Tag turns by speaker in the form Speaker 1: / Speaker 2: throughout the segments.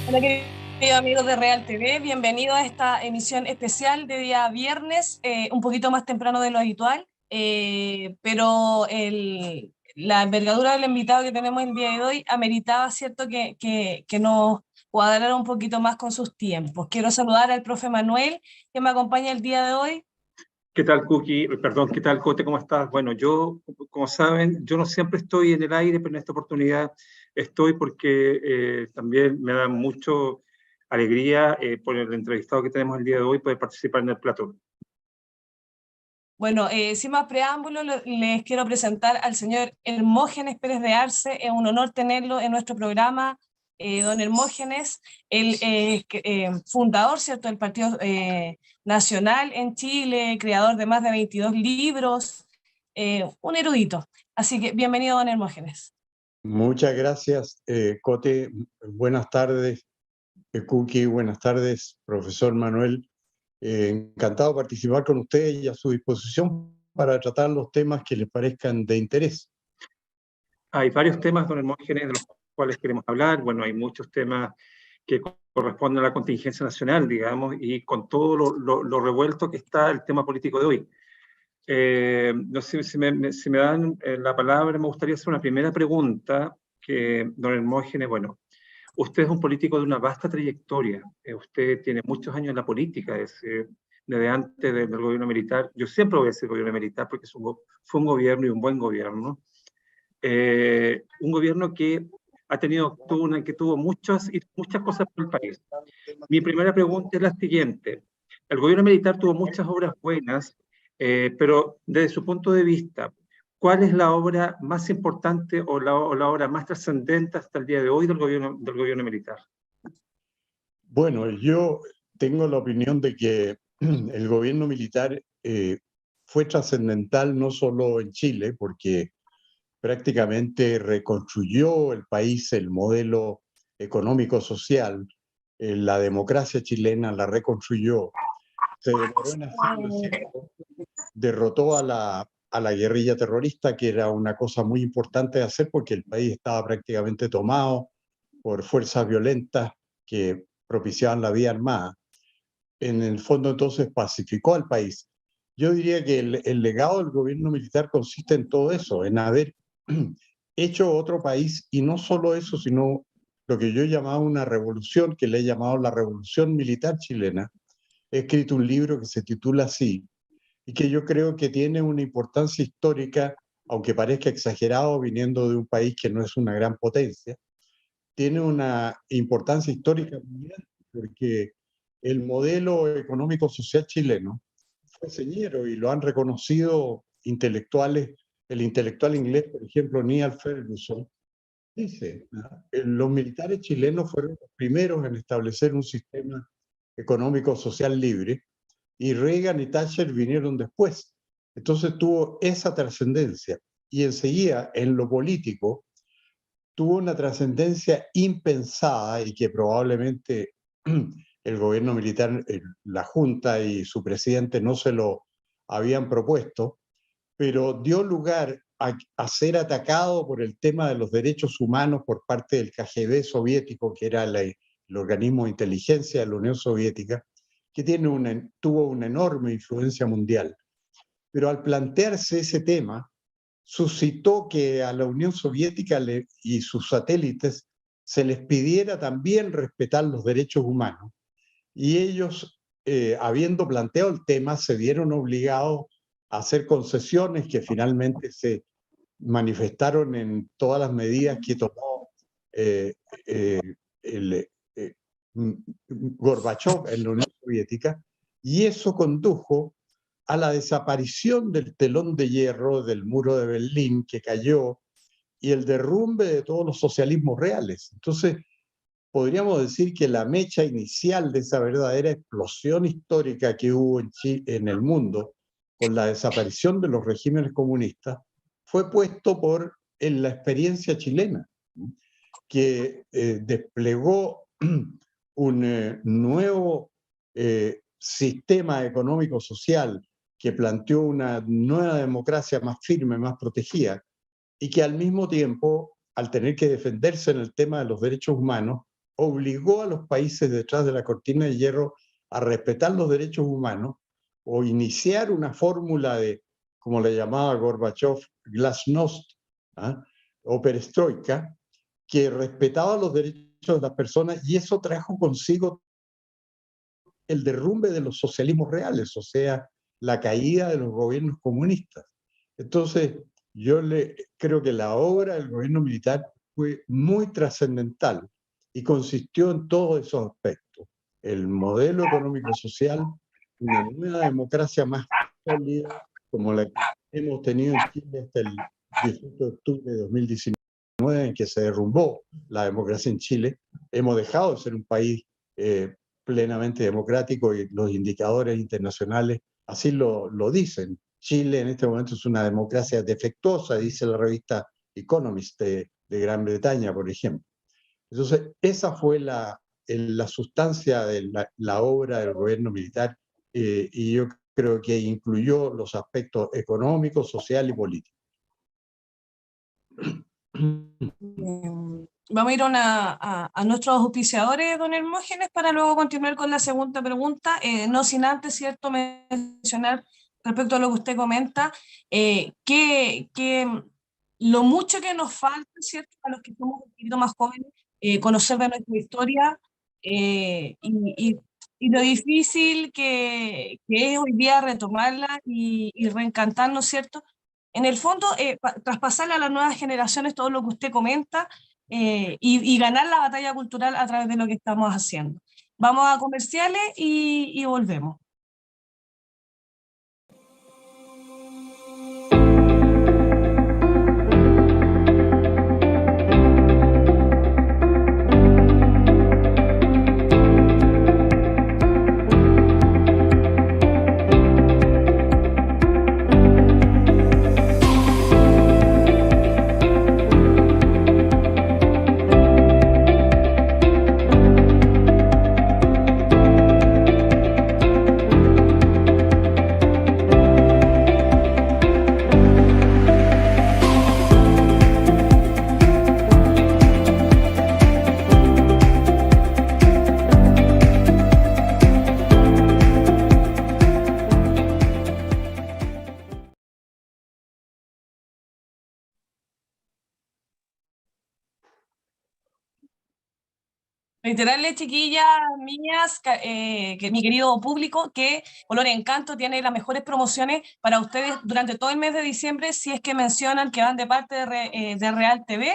Speaker 1: Hola, queridos amigos de Real TV, bienvenidos a esta emisión especial de día viernes, un poquito más temprano de lo habitual, pero la envergadura del invitado que tenemos el día de hoy ameritaba, ¿cierto?, que nos cuadrara un poquito más con sus tiempos. Quiero saludar al profe Manuel, que me acompaña el día de hoy.
Speaker 2: ¿Qué tal, Cookie? Perdón, ¿qué tal, Cote? ¿Cómo estás? Bueno, yo, como saben, yo no siempre estoy en el aire, pero en esta oportunidad estoy porque también me da mucho alegría por el entrevistado que tenemos el día de hoy poder participar en el plató.
Speaker 1: Bueno, sin más preámbulos, les quiero presentar al señor Hermógenes Pérez de Arce. Es un honor tenerlo en nuestro programa. Don Hermógenes, el fundador, ¿cierto?, del Partido Nacional en Chile, creador de más de 22 libros, un erudito. Así que bienvenido, don Hermógenes.
Speaker 3: Muchas gracias, Cote. Buenas tardes, Cookie. Buenas tardes, profesor Manuel. Encantado de participar con ustedes y a su disposición para tratar los temas que les parezcan de interés.
Speaker 2: Hay varios temas, don Hermógenes, de los cuales queremos hablar. Bueno, hay muchos temas que corresponden a la contingencia nacional, digamos, y con todo lo revuelto que está el tema político de hoy. No sé si me dan la palabra, me gustaría hacer una primera pregunta, que don Hermógenes, bueno, usted es un político de una vasta trayectoria, usted tiene muchos años en la política, desde antes del gobierno militar. Yo siempre voy a decir gobierno militar porque fue un gobierno y un buen gobierno, un gobierno que tuvo muchas cosas por el país. Mi primera pregunta es la siguiente. El gobierno militar tuvo muchas obras buenas, pero desde su punto de vista, ¿cuál es la obra más importante o la obra más trascendente hasta el día de hoy del gobierno militar?
Speaker 3: Bueno, yo tengo la opinión de que el gobierno militar fue trascendental no solo en Chile, porque prácticamente reconstruyó el país, el modelo económico-social, la democracia chilena la reconstruyó. Se demoró en hacerlo, es cierto, derrotó a la guerrilla terrorista, que era una cosa muy importante de hacer porque el país estaba prácticamente tomado por fuerzas violentas que propiciaban la vía armada. En el fondo, entonces, pacificó al país. Yo diría que el legado del gobierno militar consiste en todo eso, en haber hecho otro país, y no solo eso, sino lo que yo llamaba una revolución, que le he llamado la revolución militar chilena. He escrito un libro que se titula así, y que yo creo que tiene una importancia histórica, aunque parezca exagerado viniendo de un país que no es una gran potencia, tiene una importancia histórica muy grande, porque el modelo económico-social chileno fue señero y lo han reconocido intelectuales. El intelectual inglés, por ejemplo, Neil Ferguson, dice, los militares chilenos fueron los primeros en establecer un sistema económico-social libre, y Reagan y Thatcher vinieron después. Entonces tuvo esa trascendencia, y enseguida en lo político tuvo una trascendencia impensada, y que probablemente el gobierno militar, la Junta y su presidente no se lo habían propuesto, pero dio lugar a ser atacado por el tema de los derechos humanos por parte del KGB soviético, que era el organismo de inteligencia de la Unión Soviética, que tuvo una enorme influencia mundial. Pero al plantearse ese tema, suscitó que a la Unión Soviética y sus satélites se les pidiera también respetar los derechos humanos. Y ellos, habiendo planteado el tema, se vieron obligados a hacer concesiones que finalmente se manifestaron en todas las medidas que tomó el Gorbachov en la Unión Soviética, y eso condujo a la desaparición del telón de hierro del muro de Berlín que cayó, y el derrumbe de todos los socialismos reales. Entonces, podríamos decir que la mecha inicial de esa verdadera explosión histórica que hubo en el mundo, con la desaparición de los regímenes comunistas, fue puesto en la experiencia chilena, que desplegó un nuevo sistema económico-social, que planteó una nueva democracia más firme, más protegida, y que al mismo tiempo, al tener que defenderse en el tema de los derechos humanos, obligó a los países detrás de la cortina de hierro a respetar los derechos humanos o iniciar una fórmula de, como le llamaba Gorbachev, glasnost, ¿ah? O perestroika, que respetaba los derechos de las personas, y eso trajo consigo el derrumbe de los socialismos reales, o sea, la caída de los gobiernos comunistas. Entonces, creo que la obra del gobierno militar fue muy trascendental y consistió en todos esos aspectos. El modelo económico-social, una nueva democracia más sólida, como la que hemos tenido en Chile hasta el 18 de octubre de 2019, en que se derrumbó la democracia en Chile. Hemos dejado de ser un país plenamente democrático, y los indicadores internacionales así lo dicen. Chile en este momento es una democracia defectuosa, dice la revista Economist de Gran Bretaña, por ejemplo. Entonces, esa fue la sustancia de la obra del gobierno militar, y yo creo que incluyó los aspectos económicos, social y políticos.
Speaker 1: Vamos a ir a nuestros auspiciadores, don Hermógenes, para luego continuar con la segunda pregunta, no sin antes, ¿cierto?, mencionar respecto a lo que usted comenta, que lo mucho que nos falta, ¿cierto?, a los que somos un poquito más jóvenes, conocer de nuestra historia, y lo difícil que es hoy día retomarla y reencantarnos, ¿cierto? En el fondo, traspasarle a las nuevas generaciones todo lo que usted comenta, y ganar la batalla cultural a través de lo que estamos haciendo. Vamos a comerciales y volvemos. Reiterarles, chiquillas mías, que mi querido público, que Color Encanto tiene las mejores promociones para ustedes durante todo el mes de diciembre, si es que mencionan que van de parte de Real TV.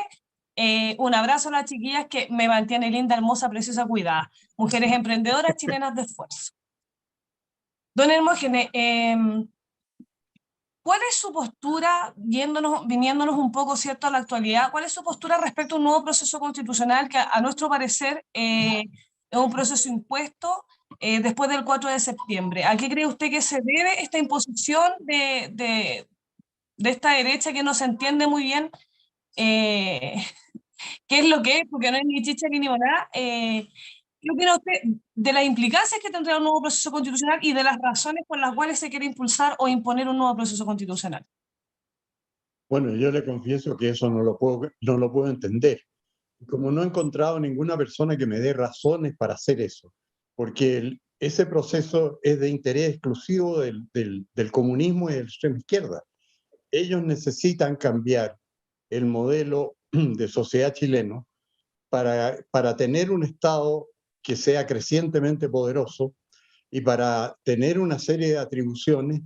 Speaker 1: Un abrazo a las chiquillas que me mantiene linda, hermosa, preciosa, cuidada. Mujeres emprendedoras chilenas de esfuerzo. Don Hermógenes, ¿cuál es su postura, viniéndonos un poco, ¿cierto?, a la actualidad? ¿Cuál es su postura respecto a un nuevo proceso constitucional que, a nuestro parecer, es un proceso impuesto después del 4 de septiembre? ¿A qué cree usted que se debe esta imposición de esta derecha que no se entiende muy bien qué es lo que es, porque no es ni chicha ni limonada? ¿Qué opina usted de las implicancias que tendrá un nuevo proceso constitucional y de las razones por las cuales se quiere impulsar o imponer un nuevo proceso constitucional?
Speaker 3: Bueno, yo le confieso que eso no lo puedo entender. Como no he encontrado ninguna persona que me dé razones para hacer eso, porque ese proceso es de interés exclusivo del comunismo y de la extrema izquierda. Ellos necesitan cambiar el modelo de sociedad chileno para tener un Estado que sea crecientemente poderoso y para tener una serie de atribuciones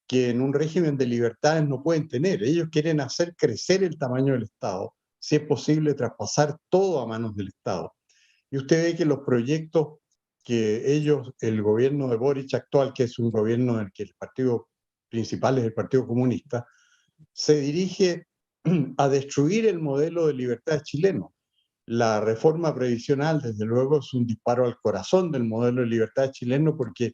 Speaker 3: que en un régimen de libertades no pueden tener. Ellos quieren hacer crecer el tamaño del Estado, si es posible traspasar todo a manos del Estado. Y usted ve que los proyectos que ellos, el gobierno de Boric actual, que es un gobierno en el que el partido principal es el Partido Comunista, se dirige a destruir el modelo de libertad chileno. La reforma previsional, desde luego, es un disparo al corazón del modelo de libertad chileno, porque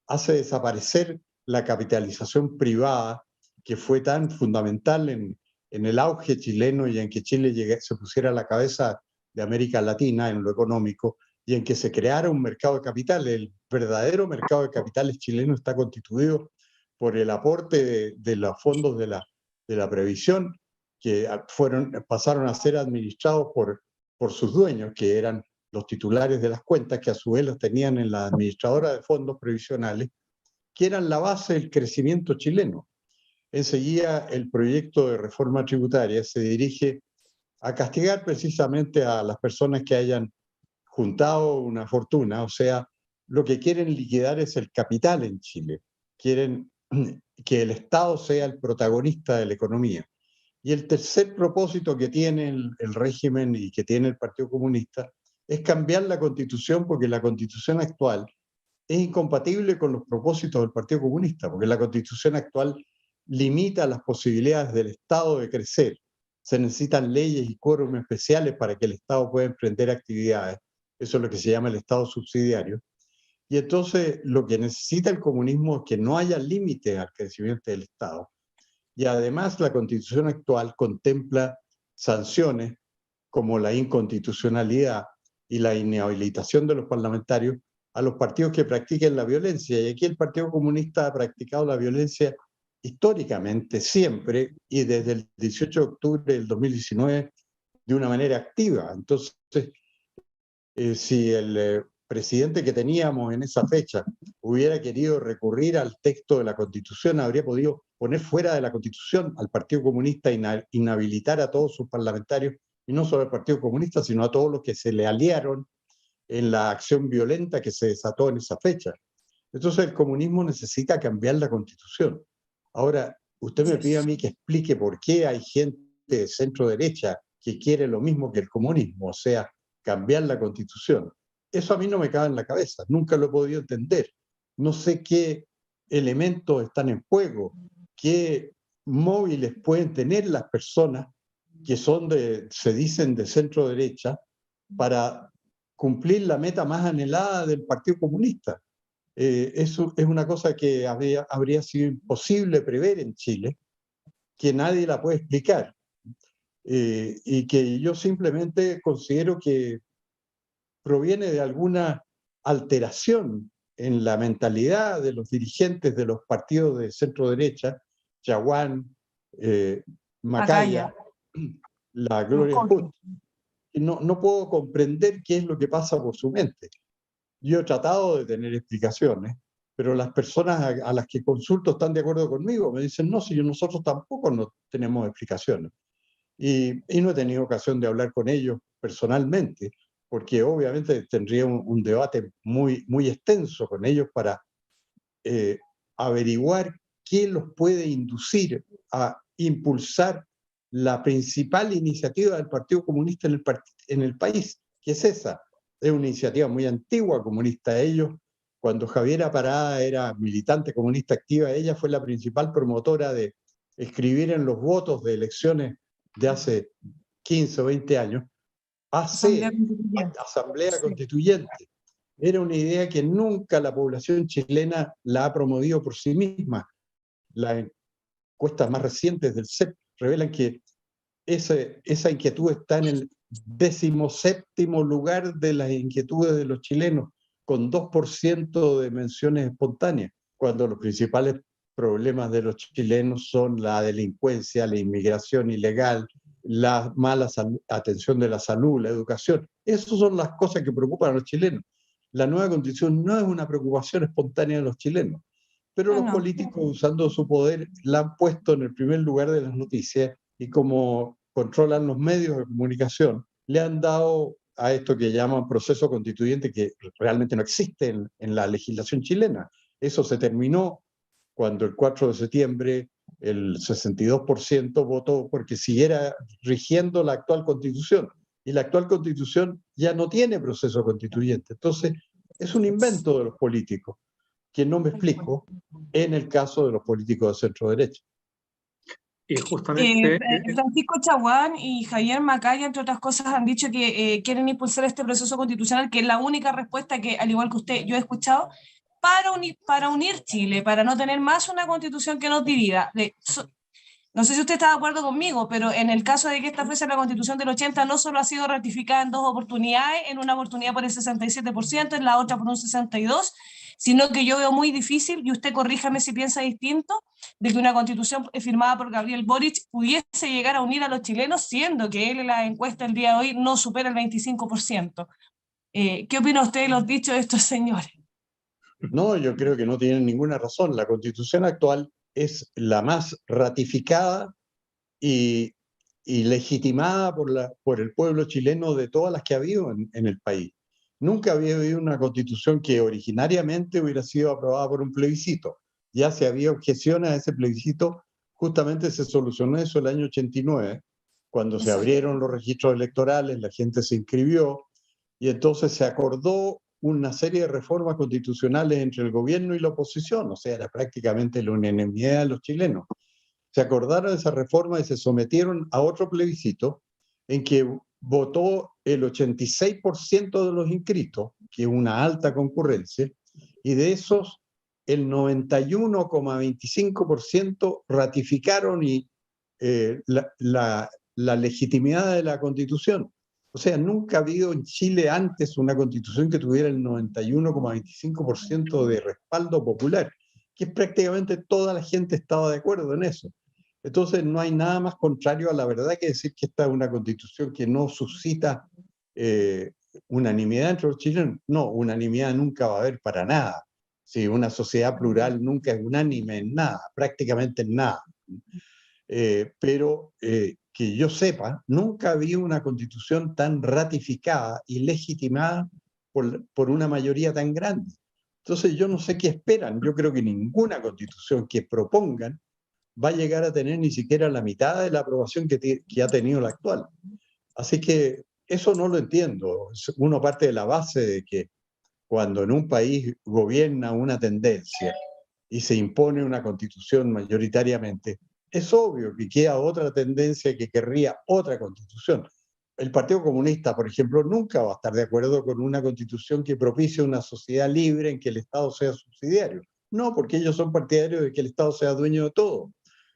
Speaker 3: hace desaparecer la capitalización privada que fue tan fundamental en el auge chileno y en que Chile se pusiera a la cabeza de América Latina en lo económico, y en que se creara un mercado de capitales. El verdadero mercado de capitales chileno está constituido por el aporte de los fondos de la previsión, que pasaron a ser administrados por sus dueños, que eran los titulares de las cuentas, que a su vez las tenían en la administradora de fondos previsionales, que eran la base del crecimiento chileno. Enseguida, el proyecto de reforma tributaria se dirige a castigar precisamente a las personas que hayan juntado una fortuna, o sea, lo que quieren liquidar es el capital en Chile. Quieren que el Estado sea el protagonista de la economía. Y el tercer propósito que tiene el régimen y que tiene el Partido Comunista es cambiar la Constitución, porque la Constitución actual es incompatible con los propósitos del Partido Comunista, porque la Constitución actual limita las posibilidades del Estado de crecer. Se necesitan leyes y quórum especiales para que el Estado pueda emprender actividades. Eso es lo que se llama el Estado subsidiario. Y entonces lo que necesita el comunismo es que no haya límites al crecimiento del Estado. Y además la Constitución actual contempla sanciones como la inconstitucionalidad y la inhabilitación de los parlamentarios a los partidos que practiquen la violencia. Y aquí el Partido Comunista ha practicado la violencia históricamente, siempre, y desde el 18 de octubre del 2019 de una manera activa. Entonces, si el presidente que teníamos en esa fecha hubiera querido recurrir al texto de la Constitución, habría podido poner fuera de la Constitución al Partido Comunista, inhabilitar a todos sus parlamentarios, y no solo al Partido Comunista, sino a todos los que se le aliaron en la acción violenta que se desató en esa fecha. Entonces el comunismo necesita cambiar la Constitución. Ahora, usted me pide a mí que explique por qué hay gente de centro derecha que quiere lo mismo que el comunismo, o sea, cambiar la Constitución. Eso a mí no me cabe en la cabeza, nunca lo he podido entender. No sé qué elementos están en juego, qué móviles pueden tener las personas que se dicen de centro derecha para cumplir la meta más anhelada del Partido Comunista. Eso es una cosa que habría sido imposible prever en Chile, que nadie la puede explicar, y que yo simplemente considero que proviene de alguna alteración en la mentalidad de los dirigentes de los partidos de centro derecha, Chaguán, Macaya, la Gloria Hood. No puedo comprender qué es lo que pasa por su mente. Yo he tratado de tener explicaciones, pero las personas a las que consulto están de acuerdo conmigo. Me dicen, no, si nosotros tampoco no tenemos explicaciones. Y no he tenido ocasión de hablar con ellos personalmente, porque obviamente tendría un debate muy extenso con ellos para averiguar qué los puede inducir a impulsar la principal iniciativa del Partido Comunista en el país, que es esa. Es una iniciativa muy antigua comunista. Ellos, cuando Javiera Parada era militante comunista activa, ella fue la principal promotora de escribir en los votos de elecciones de hace 15 o 20 años, Asamblea Constituyente. Era una idea que nunca la población chilena la ha promovido por sí misma. Las encuestas más recientes del CEP revelan que esa inquietud está en el 17º lugar de las inquietudes de los chilenos, con 2% de menciones espontáneas, cuando los principales problemas de los chilenos son la delincuencia, la inmigración ilegal, la mala atención de la salud, la educación. Esas son las cosas que preocupan a los chilenos. La nueva Constitución no es una preocupación espontánea de los chilenos, pero los políticos, usando su poder, la han puesto en el primer lugar de las noticias, y como controlan los medios de comunicación, le han dado a esto que llaman proceso constituyente, que realmente no existe en la legislación chilena. Eso se terminó cuando el 4 de septiembre el 62% votó porque siguiera rigiendo la actual Constitución. Y la actual Constitución ya no tiene proceso constituyente. Entonces, es un invento de los políticos, que no me explico en el caso de los políticos de centro derecha.
Speaker 2: Y justamente
Speaker 1: Francisco Chaguán y Javier Macaya, entre otras cosas, han dicho que quieren impulsar este proceso constitucional, que es la única respuesta que, al igual que usted, yo he escuchado, para unir Chile, para no tener más una constitución que nos divida. No sé si usted está de acuerdo conmigo, pero en el caso de que esta fuese la Constitución del 80, no solo ha sido ratificada en 2 oportunidades, en una oportunidad por el 67%, en la otra por un 62%, sino que yo veo muy difícil, y usted corríjame si piensa distinto, de que una Constitución firmada por Gabriel Boric pudiese llegar a unir a los chilenos, siendo que él en la encuesta el día de hoy no supera el 25%. ¿Qué opina usted de los dichos de estos señores?
Speaker 3: No, yo creo que no tienen ninguna razón. La Constitución actual es la más ratificada y, y legitimada por el pueblo chileno de todas las que ha habido en el país. Nunca había habido una constitución que originariamente hubiera sido aprobada por un plebiscito. Ya si había objeciones a ese plebiscito, justamente se solucionó eso el año 89, cuando se
Speaker 1: Exacto.
Speaker 3: abrieron los registros electorales, la gente se inscribió y entonces se acordó una serie de reformas constitucionales entre el gobierno y la oposición, o sea, era prácticamente la unanimidad de los chilenos. Se acordaron esas reformas y se sometieron a otro plebiscito en que votó el 86% de los inscritos, que es una alta concurrencia, y de esos el 91,25% ratificaron la legitimidad de la Constitución. O sea, nunca ha habido en Chile antes una Constitución que tuviera el 91,25% de respaldo popular, que prácticamente toda la gente estaba de acuerdo en eso. Entonces, no hay nada más contrario a la verdad que decir que esta es una constitución que no suscita unanimidad entre los chilenos. No, unanimidad nunca va a haber para nada. Si una sociedad plural nunca es unánime en nada, prácticamente en nada. Pero que yo sepa, nunca había una constitución tan ratificada y legitimada por una mayoría tan grande. Entonces, yo no sé qué esperan. Yo creo que ninguna constitución que propongan va a llegar a tener ni siquiera la mitad de la aprobación que ha tenido la actual. Así que eso no lo entiendo. Uno parte de la base de que cuando en un país gobierna una tendencia y se impone una constitución mayoritariamente, es obvio que queda otra tendencia que querría otra constitución. El Partido Comunista, por ejemplo, nunca va a estar de acuerdo con una constitución que propicie una sociedad libre en que el Estado sea subsidiario. No, porque ellos son partidarios de que el Estado sea dueño de todo.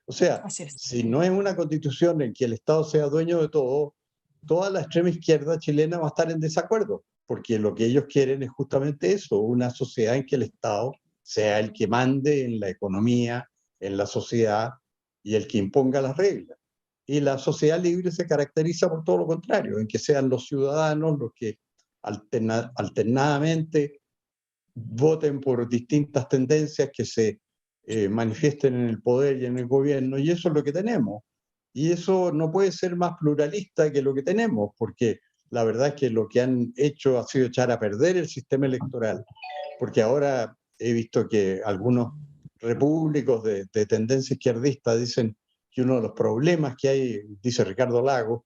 Speaker 3: O sea,
Speaker 1: Así es.
Speaker 3: si no es una constitución en que el Estado sea dueño de todo, toda la extrema izquierda chilena va a estar en desacuerdo, porque lo que ellos quieren es justamente eso, una sociedad en que el Estado sea el que mande en la economía, en la sociedad y el que imponga las reglas. Y la sociedad libre se caracteriza por todo lo contrario, en que sean los ciudadanos los que alternadamente voten por distintas tendencias que se manifiesten en el poder y en el gobierno, y eso es lo que tenemos. Y eso no puede ser más pluralista que lo que tenemos, porque la verdad es que lo que han hecho ha sido echar a perder el sistema electoral, porque ahora he visto que algunos repúblicos de tendencia izquierdista dicen que uno de los problemas que hay, dice Ricardo Lagos,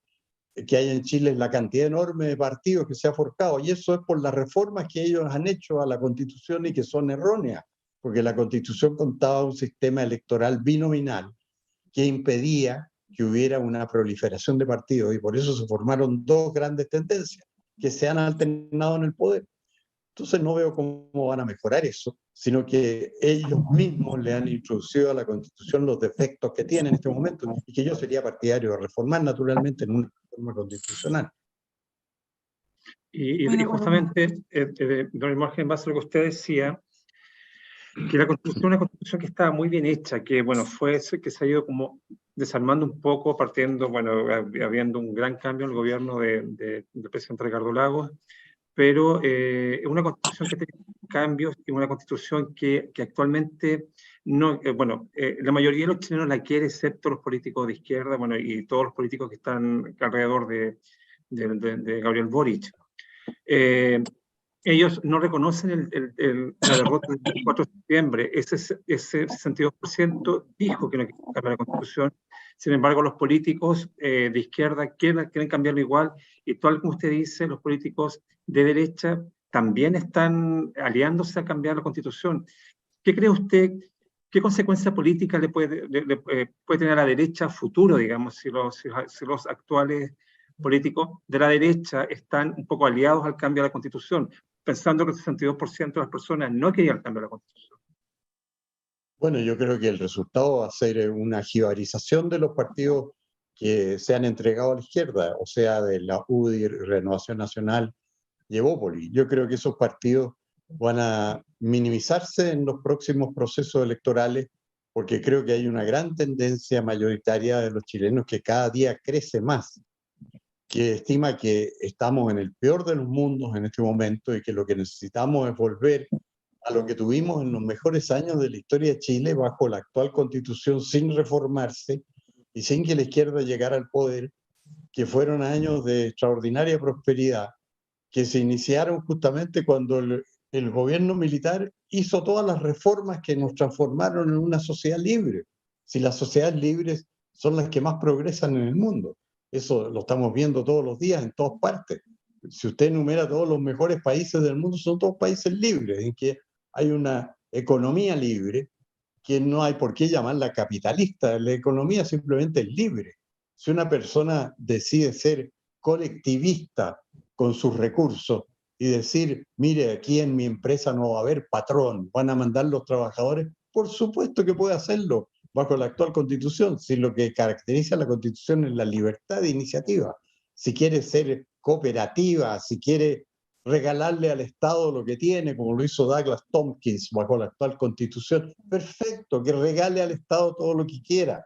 Speaker 3: que hay en Chile es la cantidad enorme de partidos que se ha forjado, y eso es por las reformas que ellos han hecho a la Constitución y que son erróneas, porque la Constitución contaba un sistema electoral binominal que impedía que hubiera una proliferación de partidos, y por eso se formaron dos grandes tendencias que se han alternado en el poder. Entonces no veo cómo van a mejorar eso, sino que ellos mismos le han introducido a la Constitución los defectos que tiene en este momento, y que yo sería partidario de reformar naturalmente en una reforma constitucional.
Speaker 2: Y
Speaker 1: Bueno,
Speaker 2: justamente, don Morgen, en base a lo que usted decía, que la Constitución es una Constitución que estaba muy bien hecha, que bueno, que se ha ido como desarmando un poco, partiendo, bueno, habiendo un gran cambio en el gobierno del presidente Ricardo Lagos, pero es una Constitución que tiene cambios y una Constitución que actualmente no, bueno, la mayoría de los chilenos la quiere, excepto los políticos de izquierda, bueno, y todos los políticos que están alrededor de Gabriel Boric. Ellos no reconocen la derrota del 24 de septiembre. Ese 62% dijo que no quiere cambiar la Constitución. Sin embargo, los políticos de izquierda quieren cambiarlo igual. Y tal como usted dice, los políticos de derecha también están aliándose a cambiar la Constitución. ¿Qué cree usted? ¿Qué consecuencia política le puede tener a la derecha a futuro, digamos, si los actuales políticos de la derecha están un poco aliados al cambio de la Constitución, pensando que el 62% de las personas no querían el cambio de la Constitución?
Speaker 3: Bueno, yo creo que el resultado va a ser una jibarización de los partidos que se han entregado a la izquierda, o sea, de la UDI, Renovación Nacional y Evópolis. Yo creo que esos partidos van a minimizarse en los próximos procesos electorales, porque creo que hay una gran tendencia mayoritaria de los chilenos que cada día crece más que estima que estamos en el peor de los mundos en este momento y que lo que necesitamos es volver a lo que tuvimos en los mejores años de la historia de Chile bajo la actual constitución sin reformarse y sin que la izquierda llegara al poder, que fueron años de extraordinaria prosperidad, que se iniciaron justamente cuando el gobierno militar hizo todas las reformas que nos transformaron en una sociedad libre. Si las sociedades libres son las que más progresan en el mundo. Eso lo estamos viendo todos los días en todas partes. Si usted enumera todos los mejores países del mundo, son todos países libres, en que hay una economía libre, que no hay por qué llamarla capitalista. La economía simplemente es libre. Si una persona decide ser colectivista con sus recursos y decir, mire, aquí en mi empresa no va a haber patrón, van a mandar los trabajadores, por supuesto que puede hacerlo bajo la actual constitución, si lo que caracteriza a la constitución es la libertad de iniciativa. Si quiere ser cooperativa, si quiere regalarle al Estado lo que tiene, como lo hizo Douglas Tompkins bajo la actual constitución, perfecto, que regale al Estado todo lo que quiera.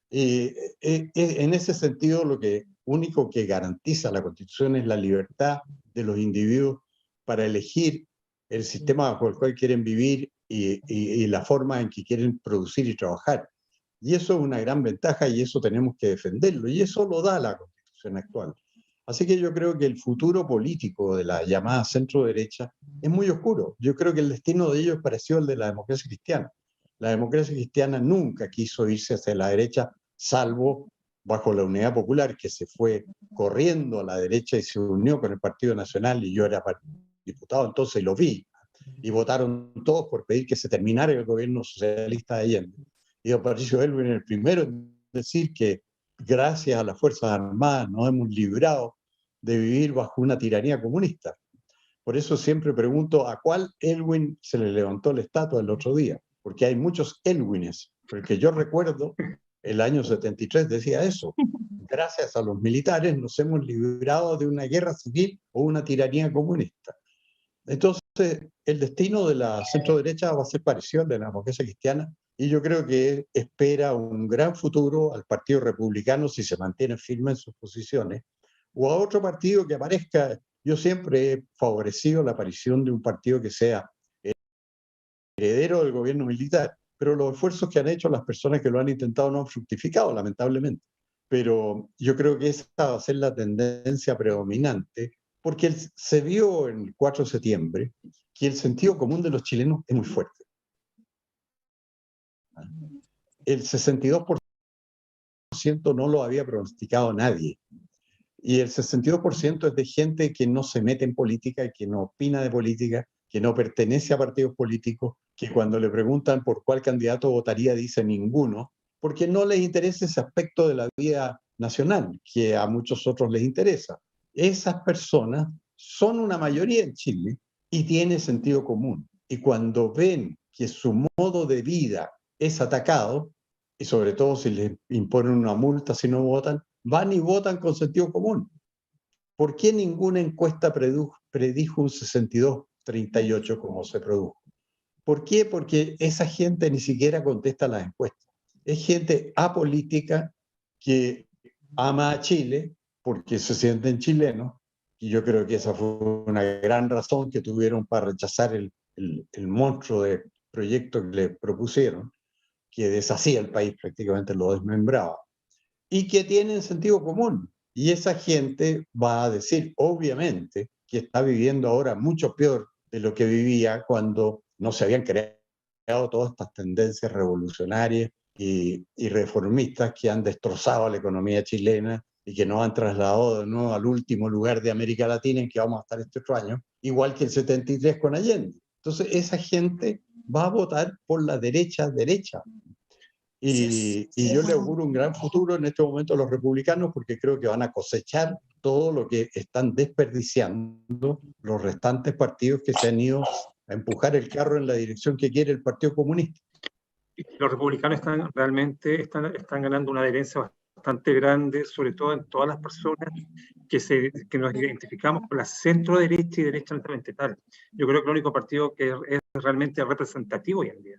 Speaker 3: En ese sentido, lo único que garantiza la constitución es la libertad de los individuos para elegir el sistema bajo el cual quieren vivir y la forma en que quieren producir y trabajar. Y eso es una gran ventaja y eso tenemos que defenderlo. Y eso lo da la constitución actual. Así que yo creo que el futuro político de la llamada centro-derecha es muy oscuro. Yo creo que el destino de ellos es parecido al de la democracia cristiana. La democracia cristiana nunca quiso irse hacia la derecha, salvo bajo la Unidad Popular, que se fue corriendo a la derecha y se unió con el Partido Nacional, y yo era diputado entonces y lo vi. Y votaron todos por pedir que se terminara el gobierno socialista de Allende. Y don Patricio Aylwin es el primero en decir que gracias a las Fuerzas Armadas nos hemos librado de vivir bajo una tiranía comunista. Por eso siempre pregunto a cuál Aylwin se le levantó la estatua el otro día, porque hay muchos Aylwines, porque yo recuerdo el año 73 decía eso. Gracias a los militares nos hemos librado de una guerra civil o una tiranía comunista. Entonces, el destino de la centro-derecha va a ser parecido al de la democracia cristiana, y yo creo que espera un gran futuro al Partido Republicano si se mantiene firme en sus posiciones, o a otro partido que aparezca. Yo siempre he favorecido la aparición de un partido que sea heredero del gobierno militar, pero los esfuerzos que han hecho las personas que lo han intentado no han fructificado, lamentablemente. Pero yo creo que esa va a ser la tendencia predominante, porque se vio en el 4 de septiembre que el sentido común de los chilenos es muy fuerte. El 62% no lo había pronosticado nadie. Y el 62% es de gente que no se mete en política, que no opina de política, que no pertenece a partidos políticos, que cuando le preguntan por cuál candidato votaría dice ninguno, porque no les interesa ese aspecto de la vida nacional, que a muchos otros les interesa. Esas personas son una mayoría en Chile y tienen sentido común. Y cuando ven que su modo de vida es atacado, y sobre todo si les imponen una multa si no votan, van y votan con sentido común. ¿Por qué ninguna encuesta predijo un 62-38 como se produjo? ¿Por qué? Porque esa gente ni siquiera contesta las encuestas. Es gente apolítica que ama a Chile porque se sienten chilenos, y yo creo que esa fue una gran razón que tuvieron para rechazar el monstruo de proyecto que le propusieron, que deshacía el país, prácticamente lo desmembraba, y que tienen sentido común. Y esa gente va a decir, obviamente, que está viviendo ahora mucho peor de lo que vivía cuando no se habían creado todas estas tendencias revolucionarias y reformistas que han destrozado la economía chilena y que nos han trasladado de nuevo al último lugar de América Latina en que vamos a estar este otro año, igual que el 73 con Allende. Entonces, esa gente va a votar por la derecha. Y yo le auguro un gran futuro en este momento a los republicanos, porque creo que van a cosechar todo lo que están desperdiciando los restantes partidos que se han ido a empujar el carro en la dirección que quiere el Partido Comunista.
Speaker 2: Los republicanos realmente están ganando una adherencia bastante grande, sobre todo en todas las personas que nos identificamos con la centro derecha y derecha netamente tal. Yo creo que el único partido que es realmente representativo hoy en día.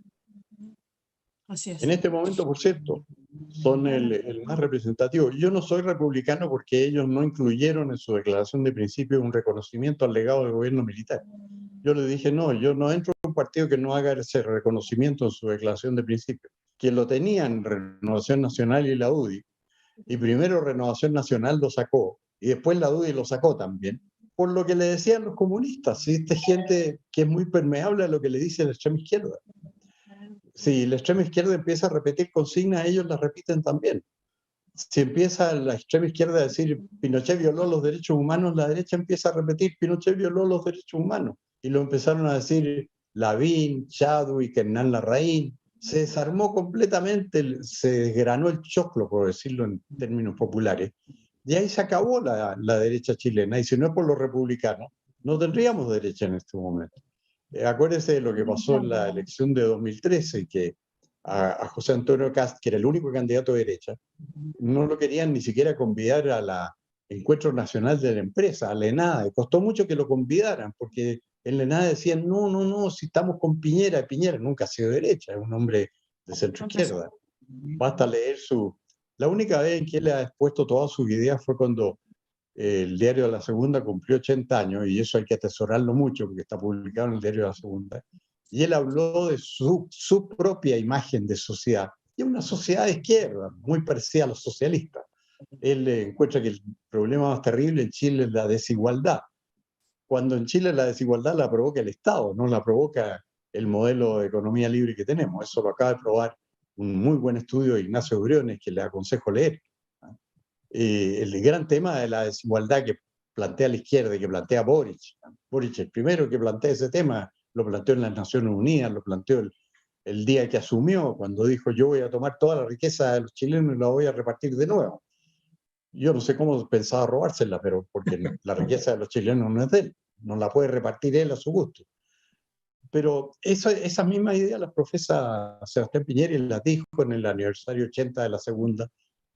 Speaker 1: Así es.
Speaker 3: En este momento, por cierto, son el más representativo. Yo no soy republicano porque ellos no incluyeron en su declaración de principio un reconocimiento al legado del gobierno militar. Yo les dije, no, yo no entro en un partido que no haga ese reconocimiento en su declaración de principio. Quien lo tenían, Renovación Nacional y la UDI, y primero Renovación Nacional lo sacó, y después la UDI lo sacó también, por lo que le decían los comunistas, ¿sí? Esta gente que es muy permeable a lo que le dice la extrema izquierda. Si la extrema izquierda empieza a repetir consignas, ellos las repiten también. Si empieza la extrema izquierda a decir Pinochet violó los derechos humanos, la derecha empieza a repetir Pinochet violó los derechos humanos. Y lo empezaron a decir Lavín, Chadwick, Hernán Larraín. Se desarmó completamente, se desgranó el choclo, por decirlo en términos populares. Y ahí se acabó la derecha chilena. Y si no es por los republicanos, no tendríamos derecha en este momento. Acuérdense de lo que pasó en la elección de 2013, que a José Antonio Kast, que era el único candidato de derecha, no lo querían ni siquiera convidar a la Encuentro Nacional de la Empresa, a la ENADE. Costó mucho que lo convidaran, porque en la ENADE decían, no, no, no, si estamos con Piñera. Piñera nunca ha sido derecha, es un hombre de centro izquierda. Basta leer su... La única vez en que él ha expuesto todas sus ideas fue cuando el diario de La Segunda cumplió 80 años, y eso hay que atesorarlo mucho porque está publicado en el diario de La Segunda, y él habló de su propia imagen de sociedad, y una sociedad de izquierda, muy parecida a los socialistas. Él encuentra que el problema más terrible en Chile es la desigualdad, cuando en Chile la desigualdad la provoca el Estado, no la provoca el modelo de economía libre que tenemos. Eso lo acaba de probar un muy buen estudio de Ignacio Briones, que le aconsejo leer. El gran tema de la desigualdad que plantea la izquierda y que plantea Boric. Boric, el primero que plantea ese tema, lo planteó en las Naciones Unidas, lo planteó el día que asumió, cuando dijo yo voy a tomar toda la riqueza de los chilenos y la voy a repartir de nuevo. Yo no sé cómo pensaba robársela, pero porque la riqueza de los chilenos no es de él, no la puede repartir él a su gusto. Pero esa misma idea la profesa Sebastián Piñera y la dijo en el aniversario 80 de la Segunda,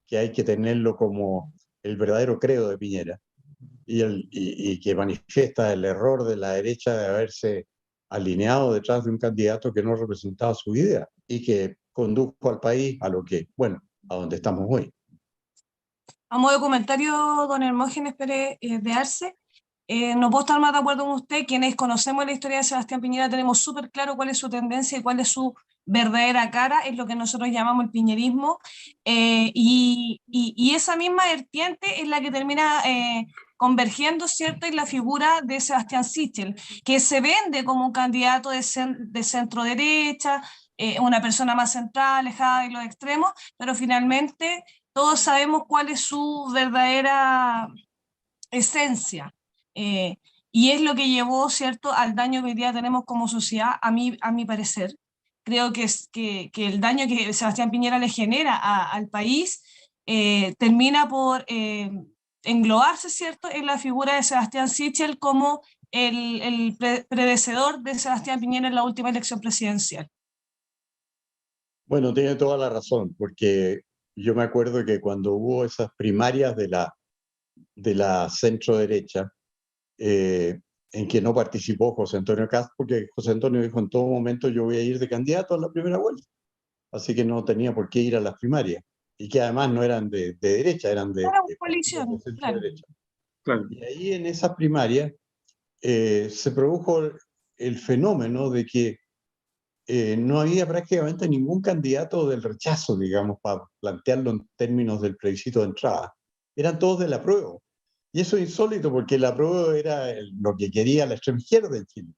Speaker 3: que hay que tenerlo como el verdadero credo de Piñera, y que manifiesta el error de la derecha de haberse alineado detrás de un candidato que no representaba su idea y que condujo al país a lo que, bueno, a donde estamos hoy.
Speaker 1: A modo de comentario, don Hermógenes Pérez de Arce, no puedo estar más de acuerdo con usted. Quienes conocemos la historia de Sebastián Piñera tenemos súper claro cuál es su tendencia y cuál es su verdadera cara, es lo que nosotros llamamos el piñerismo, y esa misma vertiente es la que termina convergiendo, ¿cierto?, en la figura de Sebastián Sichel, que se vende como un candidato de centro derecha, una persona más central, alejada de los extremos, pero finalmente todos sabemos cuál es su verdadera esencia. Y es lo que llevó, ¿cierto?, al daño que hoy día tenemos como sociedad, a mi parecer. Creo que el daño que Sebastián Piñera le genera al país termina por englobarse, ¿cierto?, en la figura de Sebastián Sichel como el predecesor de Sebastián Piñera en la última elección presidencial.
Speaker 3: Bueno, tiene toda la razón, porque yo me acuerdo que cuando hubo esas primarias de la centro derecha, en que no participó José Antonio Kast, porque José Antonio dijo en todo momento yo voy a ir de candidato a la primera vuelta, así que no tenía por qué ir a las primarias, y que además no eran de derecha, eran de
Speaker 1: coalición,
Speaker 3: centro
Speaker 1: claro.
Speaker 3: derecha.
Speaker 2: Claro.
Speaker 3: Y ahí en esas primarias se produjo el fenómeno de que no había prácticamente ningún candidato del rechazo, digamos, para plantearlo en términos del plebiscito de entrada. Eran todos del apruebo. Y eso es insólito porque el apruebo era lo que quería la extrema izquierda en Chile.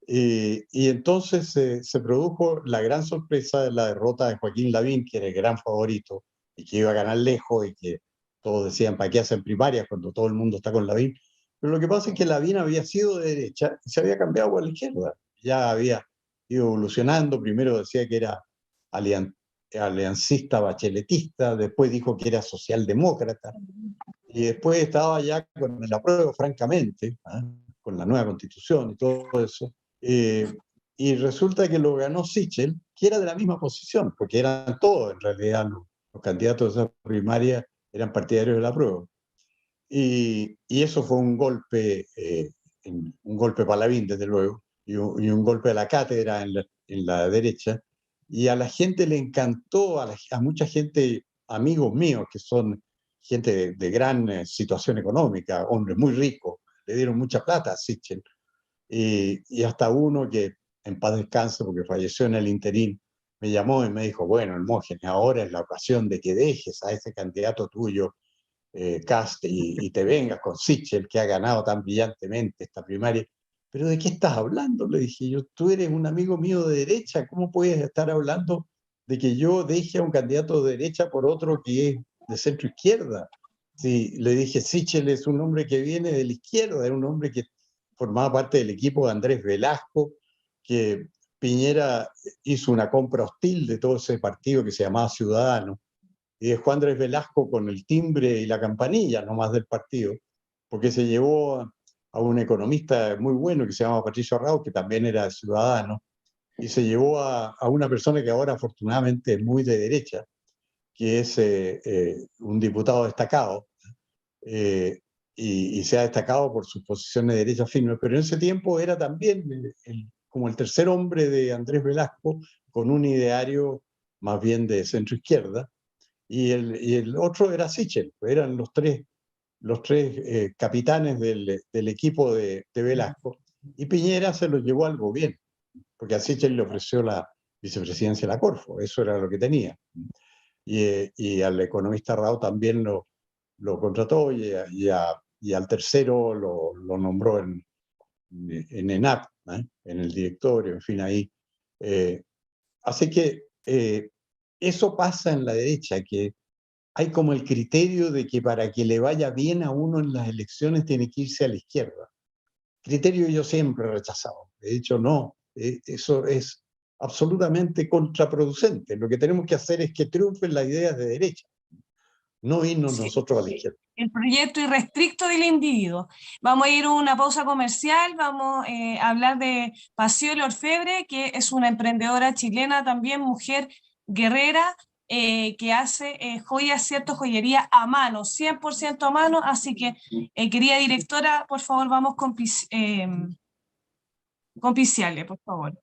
Speaker 3: Y entonces se produjo la gran sorpresa de la derrota de Joaquín Lavín, que era el gran favorito y que iba a ganar lejos y que todos decían, ¿para qué hacen primarias cuando todo el mundo está con Lavín? Pero lo que pasa es que Lavín había sido de derecha y se había cambiado a la izquierda. Ya había ido evolucionando. Primero decía que era aliancista bacheletista, después dijo que era socialdemócrata, y después estaba ya con el apruebo, francamente, con la nueva constitución y todo eso. Y resulta que lo ganó Sichel, que era de la misma posición, porque eran todos, en realidad, los candidatos de esa primaria eran partidarios del apruebo. Y eso fue un golpe para Lavín, desde luego, y un golpe a la cátedra en la derecha, y a la gente le encantó, a mucha gente, amigos míos, que son gente de gran situación económica, hombres muy ricos, le dieron mucha plata a Sichel. Y hasta uno que, en paz descanse, porque falleció en el interín, me llamó y me dijo, bueno, Hermógenes, ahora es la ocasión de que dejes a ese candidato tuyo, Kast, y te vengas con Sichel, que ha ganado tan brillantemente esta primaria. ¿Pero de qué estás hablando? Le dije yo, tú eres un amigo mío de derecha, ¿cómo puedes estar hablando de que yo deje a un candidato de derecha por otro que es de centro izquierda? Sí, le dije, Sichel es un hombre que viene de la izquierda, es un hombre que formaba parte del equipo de Andrés Velasco, que Piñera hizo una compra hostil de todo ese partido que se llamaba Ciudadanos, y dejó a Andrés Velasco con el timbre y la campanilla nomás del partido, porque se llevó a un economista muy bueno que se llama Patricio Arrau, que también era ciudadano, y se llevó a una persona que ahora afortunadamente es muy de derecha, que es un diputado destacado, y se ha destacado por sus posiciones de derecha firme, pero en ese tiempo era también como el tercer hombre de Andrés Velasco, con un ideario más bien de centro izquierda, y el otro era Sichel, eran los tres capitanes del equipo de Velasco, y Piñera se los llevó al gobierno, porque a Sichel le ofreció la vicepresidencia de la Corfo, eso era lo que tenía. Y al economista Rao también lo contrató, y al tercero lo nombró en ENAP, en el directorio, en fin, ahí. Así que eso pasa en la derecha, que hay como el criterio de que para que le vaya bien a uno en las elecciones tiene que irse a la izquierda. Criterio yo siempre he rechazado. De hecho, no. Eso es absolutamente contraproducente. Lo que tenemos que hacer es que triunfen las ideas de derecha, no irnos nosotros a la izquierda.
Speaker 1: El proyecto irrestricto del individuo. Vamos a ir a una pausa comercial, vamos a hablar de Pacioli Orfebre, que es una emprendedora chilena, también mujer guerrera, que hace joyas, cierto, joyería a mano, 100% a mano, así que, querida directora, por favor, vamos con Piciale, por favor.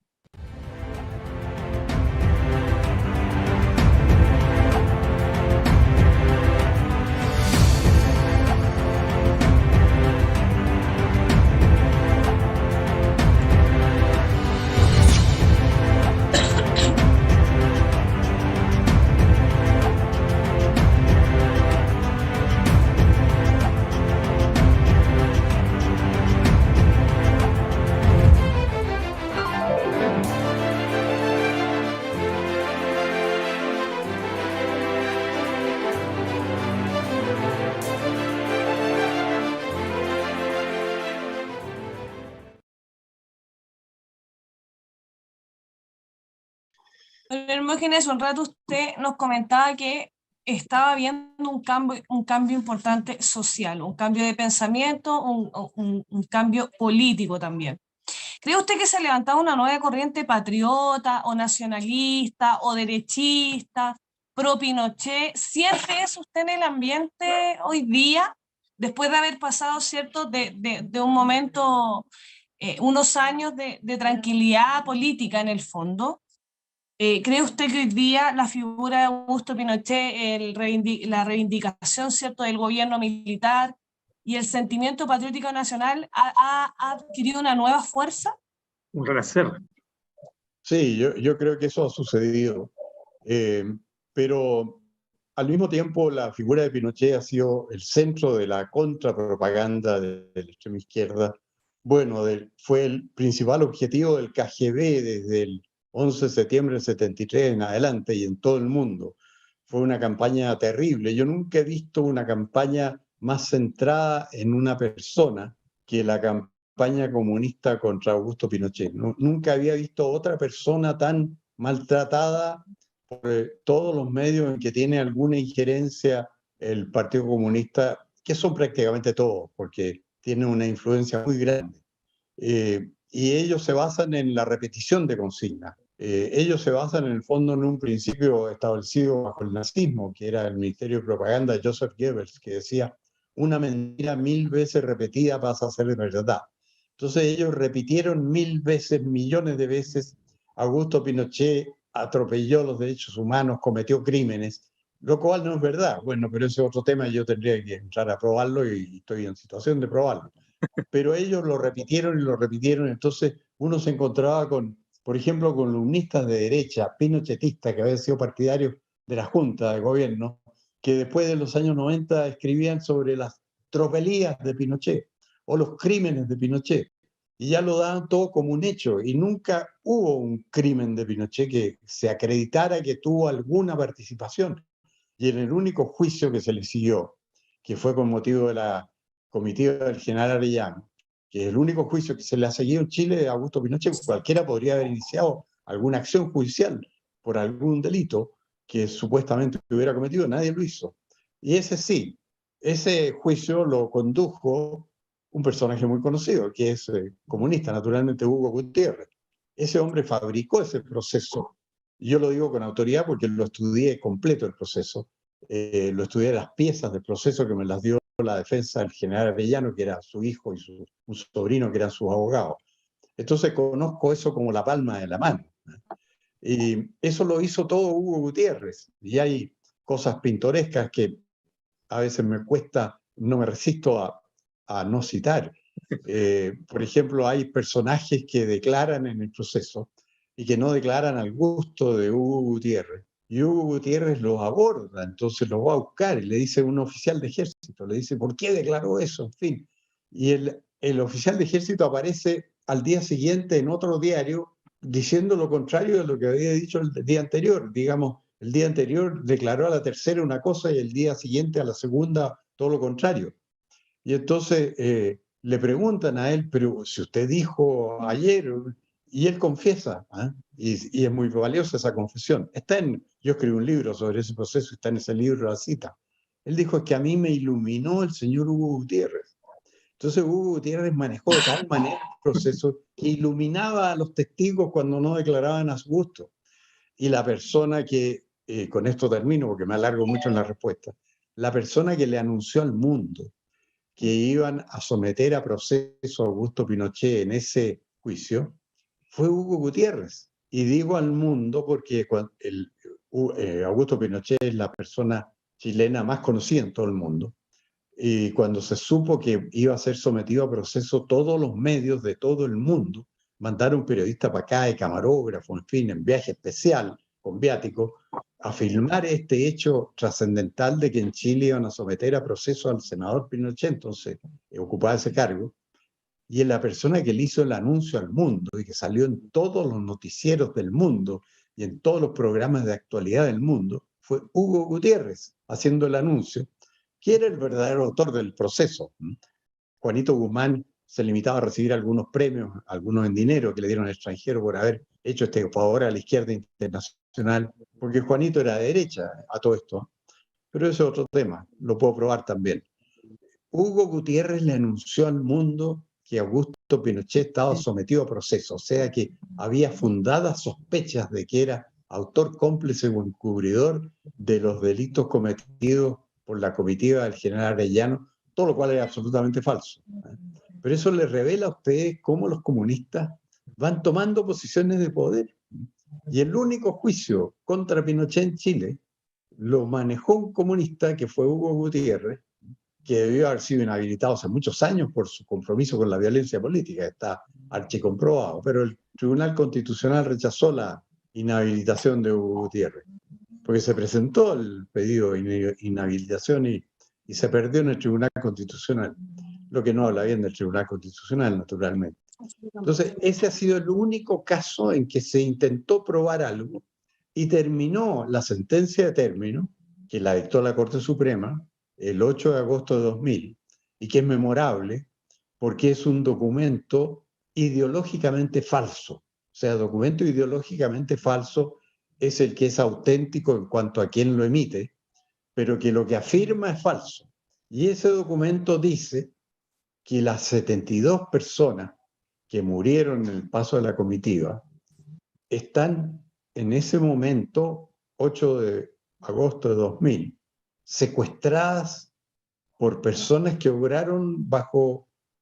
Speaker 1: Hermógenes, un rato usted nos comentaba que estaba viendo un cambio importante social, un cambio de pensamiento, un cambio político también. ¿Cree usted que se ha levantado una nueva corriente patriota o nacionalista o derechista, pro Pinochet? ¿Siente eso usted en el ambiente hoy día, después de haber pasado, cierto, de un momento, unos años de tranquilidad política en el fondo? ¿Cree usted que hoy día la figura de Augusto Pinochet, la reivindicación, cierto, del gobierno militar y el sentimiento patriótico nacional ha adquirido una nueva fuerza?
Speaker 2: Un renacer.
Speaker 3: Sí, yo creo que eso ha sucedido, pero al mismo tiempo la figura de Pinochet ha sido el centro de la contrapropaganda de la extrema izquierda. Bueno, fue el principal objetivo del KGB desde el 11 de septiembre del 73 en adelante y en todo el mundo. Fue una campaña terrible. Yo nunca he visto una campaña más centrada en una persona que la campaña comunista contra Augusto Pinochet. Nunca había visto otra persona tan maltratada por todos los medios en que tiene alguna injerencia el Partido Comunista, que son prácticamente todos, porque tienen una influencia muy grande. Y ellos se basan en la repetición de consignas. Ellos se basan en el fondo en un principio establecido bajo el nazismo, que era el Ministerio de Propaganda de Joseph Goebbels, que decía, una mentira 1000 veces repetida pasa a ser verdad. Entonces ellos repitieron 1000 veces, millones de veces, Augusto Pinochet atropelló los derechos humanos, cometió crímenes, lo cual no es verdad. Bueno, pero ese es otro tema y yo tendría que entrar a probarlo y estoy en situación de probarlo. Pero ellos lo repitieron y lo repitieron, entonces uno se encontraba con, por ejemplo, columnistas de derecha, pinochetistas, que habían sido partidarios de la Junta de Gobierno, que después de los años 90 escribían sobre las tropelías de Pinochet o los crímenes de Pinochet, y ya lo daban todo como un hecho, y nunca hubo un crimen de Pinochet que se acreditara que tuvo alguna participación. Y en el único juicio que se le siguió, que fue con motivo de la comitiva del general Arellano, que es el único juicio que se le ha seguido en Chile a Augusto Pinochet, cualquiera podría haber iniciado alguna acción judicial por algún delito que supuestamente hubiera cometido, nadie lo hizo. Y ese sí, ese juicio lo condujo un personaje muy conocido, que es comunista, naturalmente, Hugo Gutiérrez. Ese hombre fabricó ese proceso. Yo lo digo con autoridad porque lo estudié completo el proceso. Lo estudié las piezas del proceso que me las dio la defensa del general Arellano, que era su hijo, y un sobrino que eran sus abogados. Entonces conozco eso como la palma de la mano. Y eso lo hizo todo Hugo Gutiérrez. Y hay cosas pintorescas que a veces me cuesta, no me resisto a no citar. Por ejemplo, hay personajes que declaran en el proceso y que no declaran al gusto de Hugo Gutiérrez. Y Hugo Gutiérrez los aborda, entonces los va a buscar y le dice a un oficial de ejército, le dice, ¿por qué declaró eso? En fin. Y el oficial de ejército aparece al día siguiente en otro diario diciendo lo contrario de lo que había dicho el día anterior. Digamos, el día anterior declaró a la tercera una cosa y el día siguiente a la segunda todo lo contrario. Y entonces le preguntan a él, pero si usted dijo ayer, y él confiesa, ¿eh? Y es muy valiosa esa confesión. Yo escribí un libro sobre ese proceso, está en ese libro la cita. Él dijo, es que a mí me iluminó el señor Hugo Gutiérrez. Entonces Hugo Gutiérrez manejó de tal manera el proceso que iluminaba a los testigos cuando no declaraban a su gusto. Y la persona que, con esto termino porque me alargo mucho en la respuesta, la persona que le anunció al mundo que iban a someter a proceso a Augusto Pinochet en ese juicio fue Hugo Gutiérrez. Y digo al mundo porque Augusto Pinochet es la persona chilena más conocida en todo el mundo. Y cuando se supo que iba a ser sometido a proceso, todos los medios de todo el mundo mandaron periodistas para acá, de camarógrafo, en fin, en viaje especial, con viático, a filmar este hecho trascendental de que en Chile iban a someter a proceso al senador Pinochet, entonces ocupaba ese cargo. Y la persona que le hizo el anuncio al mundo y que salió en todos los noticieros del mundo y en todos los programas de actualidad del mundo fue Hugo Gutiérrez, haciendo el anuncio, que era el verdadero autor del proceso. Juanito Guzmán se limitaba a recibir algunos premios, algunos en dinero que le dieron al extranjero por haber hecho este favor a la izquierda internacional, porque Juanito era de derecha a todo esto. Pero ese es otro tema, lo puedo probar también. Hugo Gutiérrez le anunció al mundo que Augusto Pinochet estaba sometido a proceso, o sea que había fundadas sospechas de que era autor cómplice o encubridor de los delitos cometidos por la comitiva del general Arellano, todo lo cual era absolutamente falso. Pero eso le revela a ustedes cómo los comunistas van tomando posiciones de poder. Y el único juicio contra Pinochet en Chile lo manejó un comunista que fue Hugo Gutiérrez, que debió haber sido inhabilitado hace muchos años por su compromiso con la violencia política, está archicomprobado, pero el Tribunal Constitucional rechazó la inhabilitación de Hugo Gutiérrez, porque se presentó el pedido de inhabilitación y se perdió en el Tribunal Constitucional, lo que no habla bien del Tribunal Constitucional, naturalmente. Entonces, ese ha sido el único caso en que se intentó probar algo y terminó la sentencia de término, que la dictó la Corte Suprema, el 8 de agosto de 2000, y que es memorable porque es un documento ideológicamente falso. O sea, documento ideológicamente falso es el que es auténtico en cuanto a quién lo emite, pero que lo que afirma es falso. Y ese documento dice que las 72 personas que murieron en el paso de la comitiva están en ese momento, 8 de agosto de 2000, secuestradas por personas que obraron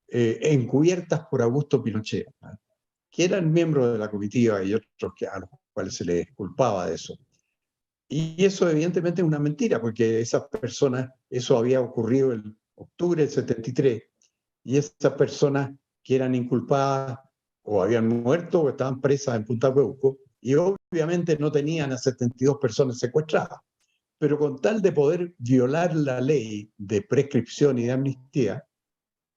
Speaker 3: encubiertas por Augusto Pinochet, que eran miembros de la comitiva y otros a los cuales se les culpaba de eso. Y eso evidentemente es una mentira, porque esas personas, eso había ocurrido en octubre del 73, y esas personas que eran inculpadas o habían muerto o estaban presas en Punta Peuco, y obviamente no tenían a 72 personas secuestradas. Pero con tal de poder violar la ley de prescripción y de amnistía,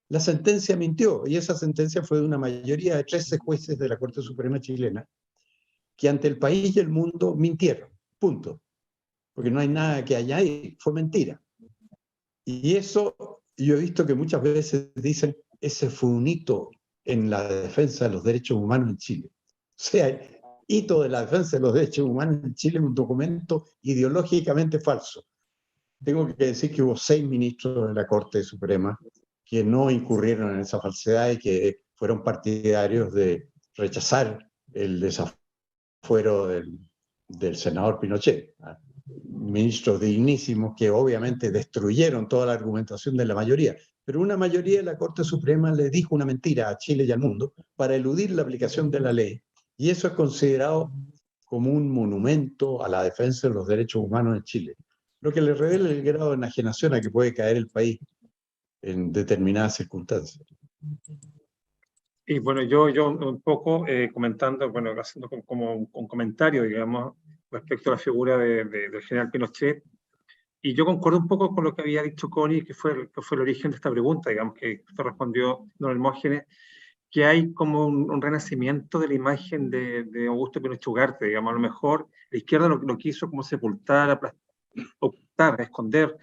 Speaker 3: la sentencia mintió, y esa sentencia fue de una mayoría de 13 jueces de la Corte Suprema chilena, que ante el país y el mundo mintieron, punto. Porque no hay nada que añadir, fue mentira. Y eso yo he visto que muchas veces dicen, ese fue un hito en la defensa de los derechos humanos en Chile. O sea, el hito de la defensa de los derechos humanos en Chile es un documento ideológicamente falso. Tengo que decir que hubo 6 ministros de la Corte Suprema que no incurrieron en esa falsedad y que fueron partidarios de rechazar el desafuero del senador Pinochet. Ministros dignísimos que obviamente destruyeron toda la argumentación de la mayoría, pero una mayoría de la Corte Suprema le dijo una mentira a Chile y al mundo para eludir la aplicación de la ley, y eso es considerado como un monumento a la defensa de los derechos humanos en Chile, lo que le revela el grado de enajenación a que puede caer el país en determinadas circunstancias.
Speaker 2: Y bueno, yo un poco comentando, bueno, haciendo como un comentario, digamos, respecto a la figura del general Pinochet. Y yo concuerdo un poco con lo que había dicho Connie, que fue el origen de esta pregunta, digamos, que esto respondió don Hermógenes, que hay como un renacimiento de la imagen de Augusto Pinochet Ugarte, digamos, a lo mejor la izquierda lo quiso como sepultar, ocultar, esconder,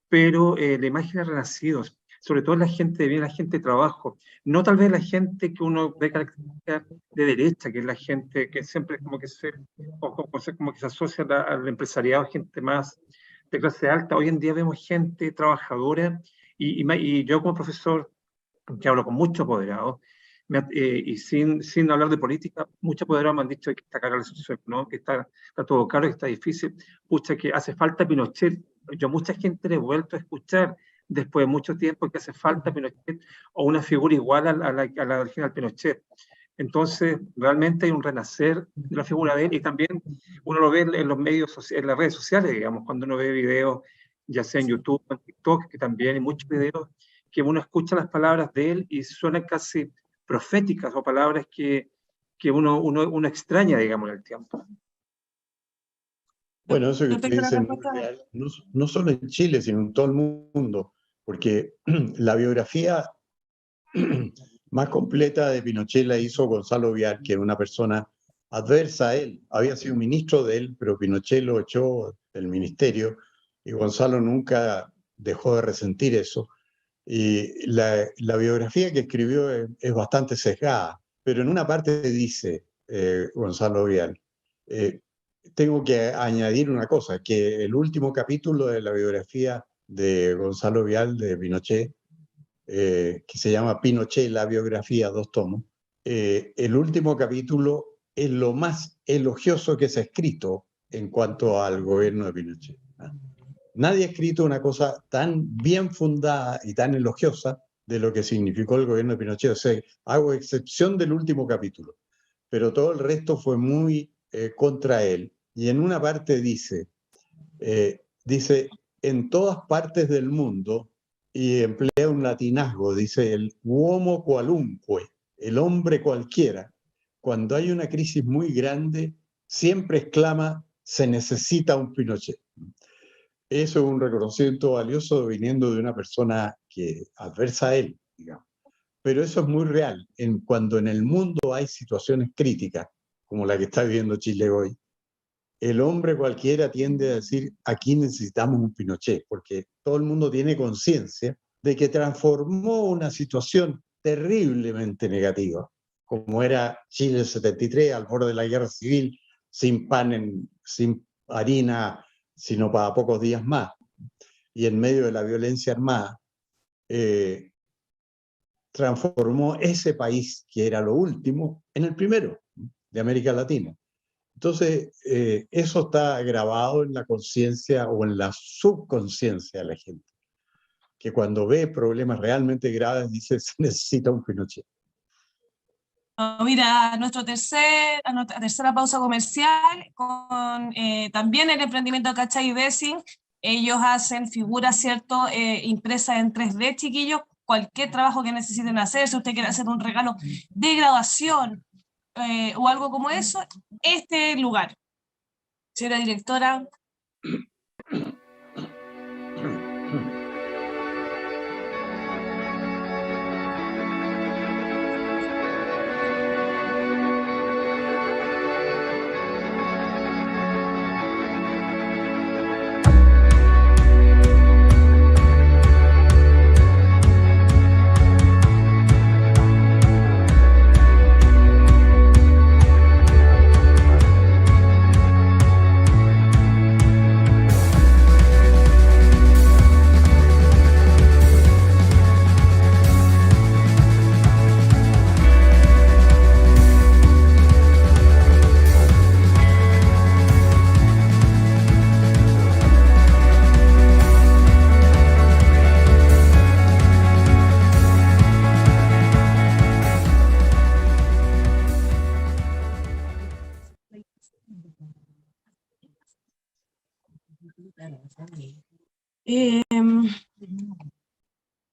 Speaker 2: pero la imagen ha renacido, sobre todo la gente de bien, la gente de trabajo, no tal vez la gente que uno ve características de derecha, que es la gente que siempre como que como que se asocia al empresariado, gente más de clase alta. Hoy en día vemos gente trabajadora y yo como profesor, que hablo con muchos apoderados, y sin hablar de política, muchos apoderados me han dicho que está cara la situación económica, que está todo caro, que está difícil, pucha, que hace falta Pinochet. Yo mucha gente le he vuelto a escuchar después de mucho tiempo que hace falta Pinochet o una figura igual a la del general Pinochet. Entonces, realmente hay un renacer de la figura de él, y también uno lo ve en los medios, en las redes sociales, digamos, cuando uno ve videos, ya sea en YouTube, en TikTok, que también hay muchos videos que uno escucha las palabras de él y suenan casi proféticas o palabras que uno extraña, digamos, en el tiempo.
Speaker 3: Bueno, eso que usted dice es muy real, no solo en Chile, sino en todo el mundo, porque la biografía más completa de Pinochet la hizo Gonzalo Vial, que era una persona adversa a él. Había sido ministro de él, pero Pinochet lo echó del ministerio y Gonzalo nunca dejó de resentir eso. Y la biografía que escribió es bastante sesgada, pero en una parte dice Gonzalo Vial, tengo que añadir una cosa, que el último capítulo de la biografía de Gonzalo Vial de Pinochet, que se llama Pinochet, la biografía, 2 tomos, el último capítulo es lo más elogioso que se ha escrito en cuanto al gobierno de Pinochet. Nadie ha escrito una cosa tan bien fundada y tan elogiosa de lo que significó el gobierno de Pinochet. O sea, hago excepción del último capítulo, pero todo el resto fue muy contra él. Y en una parte dice, en todas partes del mundo, y emplea un latinazgo, dice el uomo qualunque, el hombre cualquiera, cuando hay una crisis muy grande, siempre exclama, se necesita un Pinochet. Eso es un reconocimiento valioso viniendo de una persona que adversa a él, digamos. Pero eso es muy real. Cuando en el mundo hay situaciones críticas, como la que está viviendo Chile hoy, el hombre cualquiera tiende a decir, aquí necesitamos un Pinochet, porque todo el mundo tiene conciencia de que transformó una situación terriblemente negativa, como era Chile el 73, al borde de la guerra civil, sin pan, sin harina, sino para pocos días más, y en medio de la violencia armada, transformó ese país, que era lo último, en el primero de América Latina. Entonces, eso está grabado en la conciencia o en la subconsciencia de la gente, que cuando ve problemas realmente graves dice, se necesita un Pinochet.
Speaker 1: Vamos a ir a nuestra tercera pausa comercial con también el emprendimiento Cachai Design. Ellos hacen figuras, ¿cierto? Impresas en 3D, chiquillos. Cualquier trabajo que necesiten hacer, si usted quiere hacer un regalo de graduación o algo como eso, este lugar. Señora directora.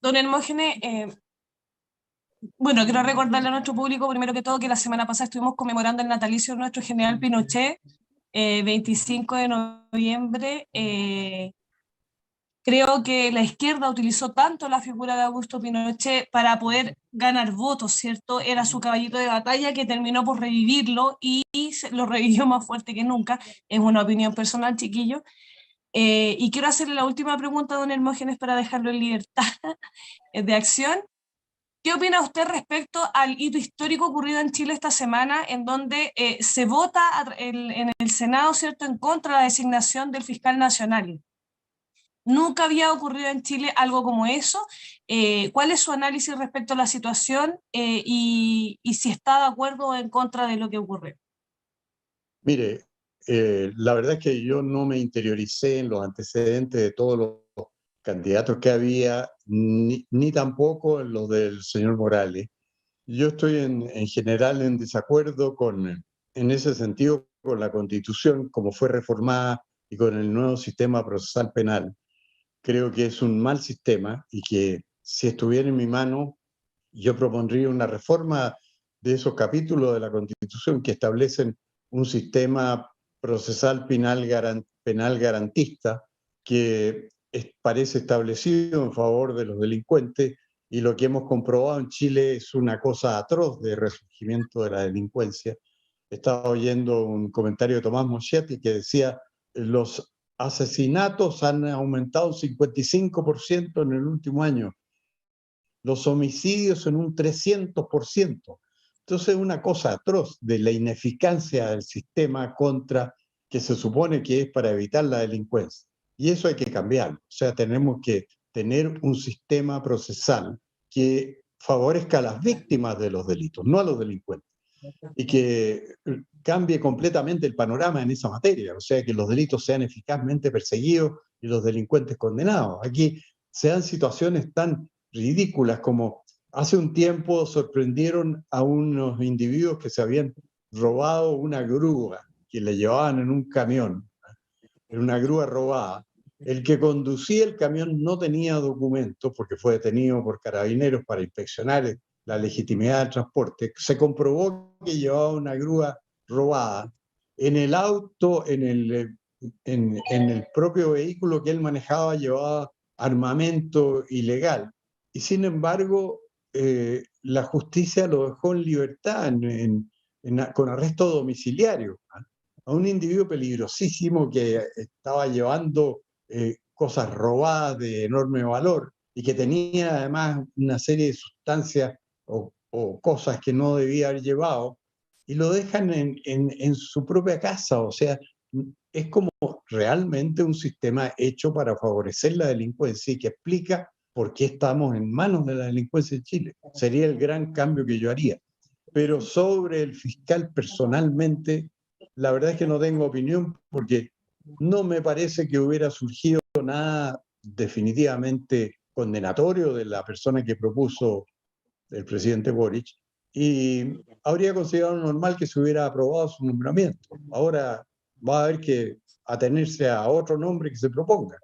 Speaker 1: Don Hermógenes, bueno, quiero recordarle a nuestro público, primero que todo, que la semana pasada estuvimos conmemorando el natalicio de nuestro general Pinochet, 25 de noviembre. Creo que la izquierda utilizó tanto la figura de Augusto Pinochet para poder ganar votos, ¿cierto? Era su caballito de batalla que terminó por revivirlo y lo revivió más fuerte que nunca. Es una opinión personal, chiquillo. Y quiero hacerle la última pregunta a don Hermógenes para dejarlo en libertad de acción. ¿Qué opina usted respecto al hito histórico ocurrido en Chile esta semana, en donde se vota en el Senado, ¿cierto?, en contra de la designación del fiscal nacional? Nunca había ocurrido en Chile algo como eso. ¿Cuál es su análisis respecto a la situación y si está de acuerdo o en contra de lo que ocurrió?
Speaker 3: Mire, la verdad es que yo no me interioricé en los antecedentes de todos los candidatos que había, ni tampoco en los del señor Morales. Yo estoy en general en desacuerdo en ese sentido con la Constitución, como fue reformada, y con el nuevo sistema procesal penal. Creo que es un mal sistema y que si estuviera en mi mano, yo propondría una reforma de esos capítulos de la Constitución que establecen un sistema procesal penal garantista que parece establecido en favor de los delincuentes, y lo que hemos comprobado en Chile es una cosa atroz de resurgimiento de la delincuencia. Estaba oyendo un comentario de Tomás Moschetti que decía: los asesinatos han aumentado un 55% en el último año, los homicidios en un 300%. Entonces, una cosa atroz de la ineficacia del sistema que se supone que es para evitar la delincuencia. Y eso hay que cambiarlo. O sea, tenemos que tener un sistema procesal que favorezca a las víctimas de los delitos, no a los delincuentes, y que cambie completamente el panorama en esa materia, o sea, que los delitos sean eficazmente perseguidos y los delincuentes condenados. Aquí se dan situaciones tan ridículas como hace un tiempo sorprendieron a unos individuos que se habían robado una grúa que le llevaban en un camión, en una grúa robada. El que conducía el camión no tenía documentos porque fue detenido por carabineros para inspeccionar la legitimidad del transporte. Se comprobó que llevaba una grúa robada. En el auto, en el propio vehículo que él manejaba, llevaba armamento ilegal. Y sin embargo, la justicia lo dejó en libertad, con arresto domiciliario, a un individuo peligrosísimo que estaba llevando cosas robadas de enorme valor y que tenía además una serie de sustancias o cosas que no debía haber llevado, y lo dejan en su propia casa. O sea, es como realmente un sistema hecho para favorecer la delincuencia y que explica por qué estamos en manos de la delincuencia en Chile. Sería el gran cambio que yo haría. Pero sobre el fiscal personalmente, la verdad es que no tengo opinión, porque no me parece que hubiera surgido nada definitivamente condenatorio de la persona que propuso el presidente Boric, y habría considerado normal que se hubiera aprobado su nombramiento. Ahora va a haber que atenerse a otro nombre que se proponga,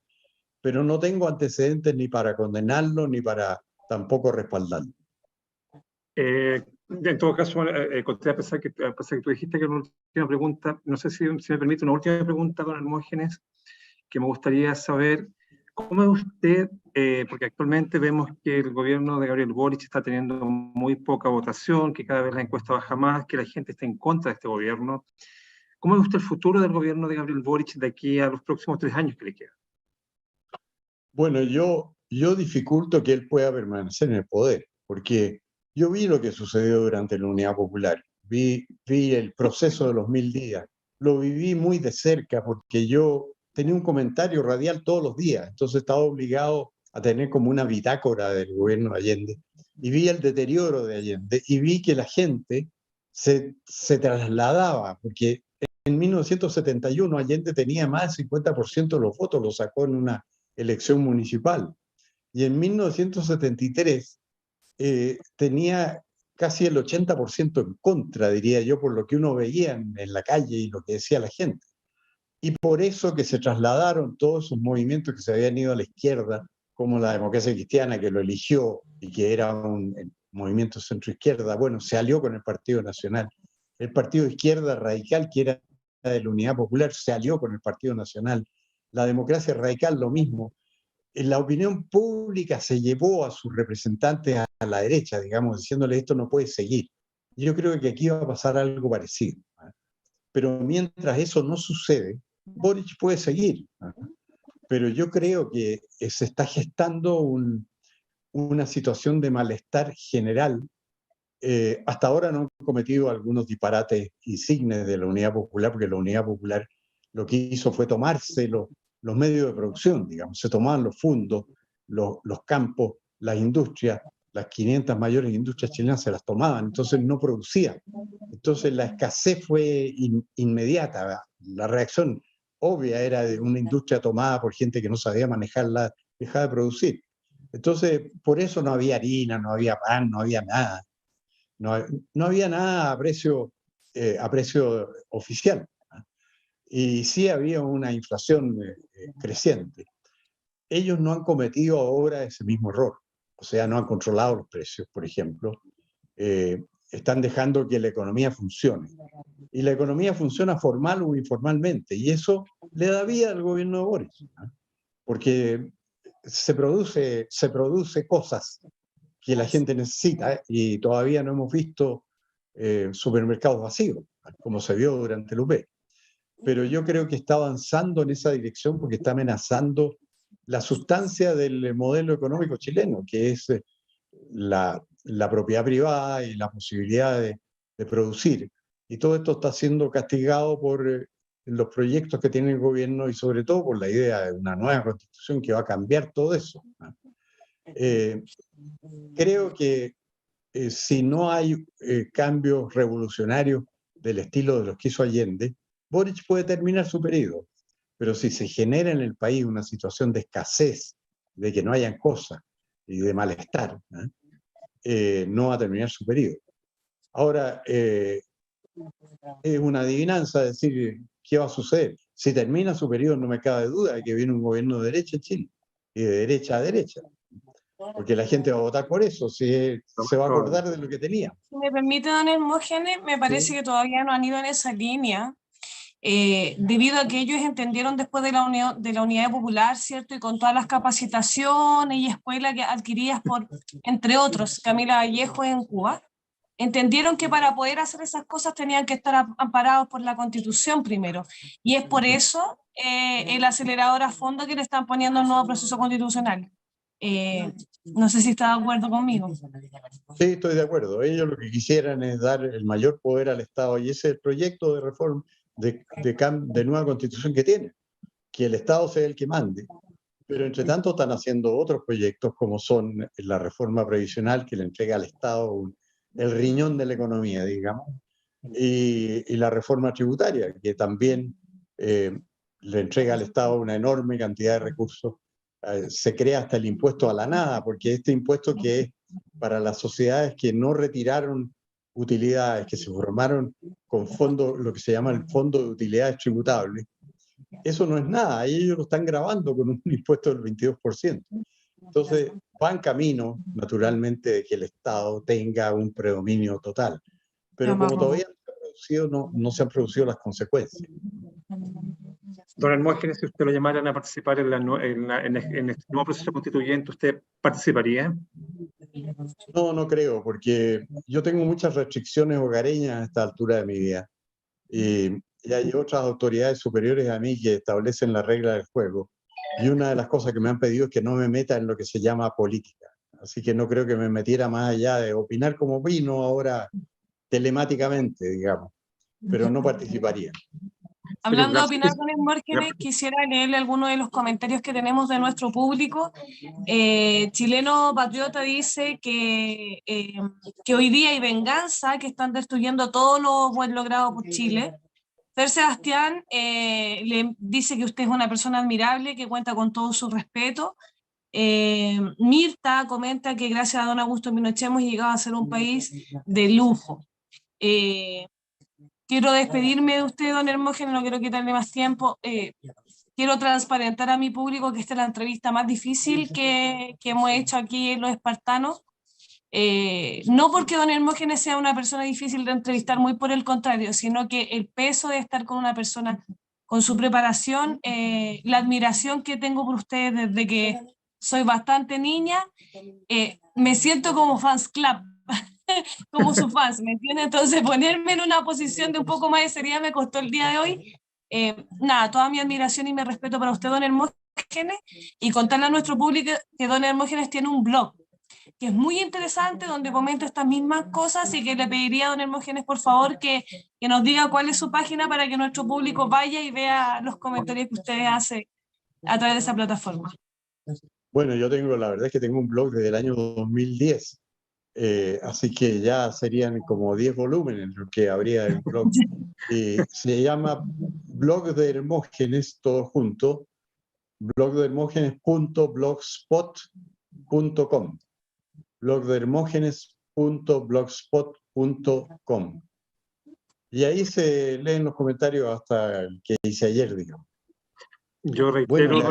Speaker 3: pero no tengo antecedentes ni para condenarlo ni para tampoco respaldarlo.
Speaker 2: En todo caso, Contreras, a pesar que tú dijiste que era una última pregunta, no sé si me permite una última pregunta, don Hermógenes, que me gustaría saber, ¿cómo es usted? Porque actualmente vemos que el gobierno de Gabriel Boric está teniendo muy poca votación, que cada vez la encuesta baja más, que la gente está en contra de este gobierno. ¿Cómo es usted el futuro del gobierno de Gabriel Boric de aquí a los próximos 3 años que le quedan?
Speaker 3: Bueno, yo dificulto que él pueda permanecer en el poder, porque yo vi lo que sucedió durante la Unidad Popular, vi el proceso de los 1000 días, lo viví muy de cerca porque yo tenía un comentario radial todos los días, entonces estaba obligado a tener como una bitácora del gobierno de Allende, y vi el deterioro de Allende, y vi que la gente se trasladaba, porque en 1971 Allende tenía más del 50% de los votos, lo sacó en una elección municipal. Y en 1973 tenía casi el 80% en contra, diría yo, por lo que uno veía en la calle y lo que decía la gente. Y por eso que se trasladaron todos esos movimientos que se habían ido a la izquierda, como la democracia cristiana que lo eligió y que era un movimiento centro-izquierda, bueno, se alió con el Partido Nacional. El Partido de Izquierda Radical, que era de la Unidad Popular, se alió con el Partido Nacional. La democracia radical, lo mismo. En la opinión pública se llevó a sus representantes a la derecha, digamos, diciéndole esto no puede seguir. Yo creo que aquí va a pasar algo parecido. Pero mientras eso no sucede, Boric puede seguir. Pero yo creo que se está gestando una situación de malestar general. Hasta ahora no han cometido algunos disparates insignes de la Unidad Popular, porque la Unidad Popular lo que hizo fue tomarse los medios de producción, digamos, se tomaban los fondos, los campos, las industrias, las 500 mayores industrias chilenas se las tomaban, entonces no producían. Entonces la escasez fue inmediata, la reacción obvia era de una industria tomada por gente que no sabía manejarla, dejaba de producir. Entonces, por eso no había harina, no había pan, no había nada. No había nada a precio oficial. Y sí había una inflación creciente. Ellos no han cometido ahora ese mismo error. O sea, no han controlado los precios, por ejemplo. Están dejando que la economía funcione. Y la economía funciona formal o informalmente. Y eso le da vida al gobierno de Boric. Porque se produce cosas que la gente necesita y todavía no hemos visto supermercados vacíos, como se vio durante el UP. Pero yo creo que está avanzando en esa dirección porque está amenazando la sustancia del modelo económico chileno, que es la propiedad privada y la posibilidad de producir. Y todo esto está siendo castigado por los proyectos que tiene el gobierno y sobre todo por la idea de una nueva constitución que va a cambiar todo eso. Creo que si no hay cambios revolucionarios del estilo de los que hizo Allende, Boric puede terminar su periodo. Pero si se genera en el país una situación de escasez, de que no hayan cosas y de malestar, no va a terminar su periodo. Ahora, es una adivinanza decir qué va a suceder. Si termina su periodo, no me cabe duda de que viene un gobierno de derecha en Chile, y de derecha a derecha. Porque la gente va a votar por eso, se va a acordar de lo que tenía.
Speaker 1: Si me permite, don Hermógenes, me parece que todavía no han ido en esa línea, debido a que ellos entendieron después de la Unidad Popular, ¿cierto? Y con todas las capacitaciones y escuelas adquiridas por, entre otros, Camila Vallejo en Cuba, entendieron que para poder hacer esas cosas tenían que estar amparados por la Constitución primero. Y es por eso el acelerador a fondo que le están poniendo el nuevo proceso constitucional. No sé si está de acuerdo conmigo.
Speaker 3: Sí, estoy de acuerdo. Ellos lo que quisieran es dar el mayor poder al Estado y ese es el proyecto de reforma, de nueva constitución que tiene, que el Estado sea el que mande. Pero entre tanto están haciendo otros proyectos como son la reforma previsional que le entrega al Estado el riñón de la economía, digamos, y la reforma tributaria que también le entrega al Estado una enorme cantidad de recursos. Se crea hasta el impuesto a la nada, porque este impuesto que es para las sociedades que no retiraron utilidades que se formaron con fondos, lo que se llama el Fondo de Utilidades Tributables, eso no es nada, ahí ellos lo están grabando con un impuesto del 22%. Entonces, van camino, naturalmente, de que el Estado tenga un predominio total. Pero como todavía no se han producido las consecuencias.
Speaker 2: Don Hermógenes, si usted lo llamaran a participar en este nuevo proceso constituyente, ¿usted participaría?
Speaker 3: No creo, porque yo tengo muchas restricciones hogareñas a esta altura de mi vida. Y hay otras autoridades superiores a mí que establecen las reglas del juego. Y una de las cosas que me han pedido es que no me meta en lo que se llama política. Así que no creo que me metiera más allá de opinar como opino ahora telemáticamente, digamos, pero no participaría.
Speaker 1: Hablando de opinar, don Hermógenes, quisiera leerle algunos de los comentarios que tenemos de nuestro público. Chileno Patriota dice que hoy día hay venganza, que están destruyendo todo lo buen logrado por Chile. Fer Sebastián le dice que usted es una persona admirable, que cuenta con todo su respeto. Mirta comenta que gracias a don Augusto Pinochet hemos llegado a ser un país de lujo. Quiero despedirme de usted, don Hermógenes, no quiero quitarle más tiempo. Quiero transparentar a mi público que esta es la entrevista más difícil que hemos hecho aquí en Los Espartanos. No porque don Hermógenes sea una persona difícil de entrevistar, muy por el contrario, sino que el peso de estar con una persona con su preparación, la admiración que tengo por ustedes desde que soy bastante niña, me siento como fans club, como su fans, ¿me entiende? Entonces ponerme en una posición de un poco más de seriedad me costó el día de hoy. Nada, toda mi admiración y mi respeto para usted, don Hermógenes, y contarle a nuestro público que don Hermógenes tiene un blog que es muy interesante, donde comenta estas mismas cosas, y que le pediría a don Hermógenes, por favor, que nos diga cuál es su página para que nuestro público vaya y vea los comentarios que ustedes hacen a través de esa plataforma.
Speaker 3: Bueno, la verdad es que tengo un blog desde el año 2010, así que ya serían como 10 volúmenes lo que habría en el blog. Se llama Blog de Hermógenes, todo junto, blogdehermogenes.blogspot.com, blogdehermogenes.blogspot.com. Y ahí se leen los comentarios hasta el que hice ayer, digamos.
Speaker 2: Yo reitero,
Speaker 3: bueno,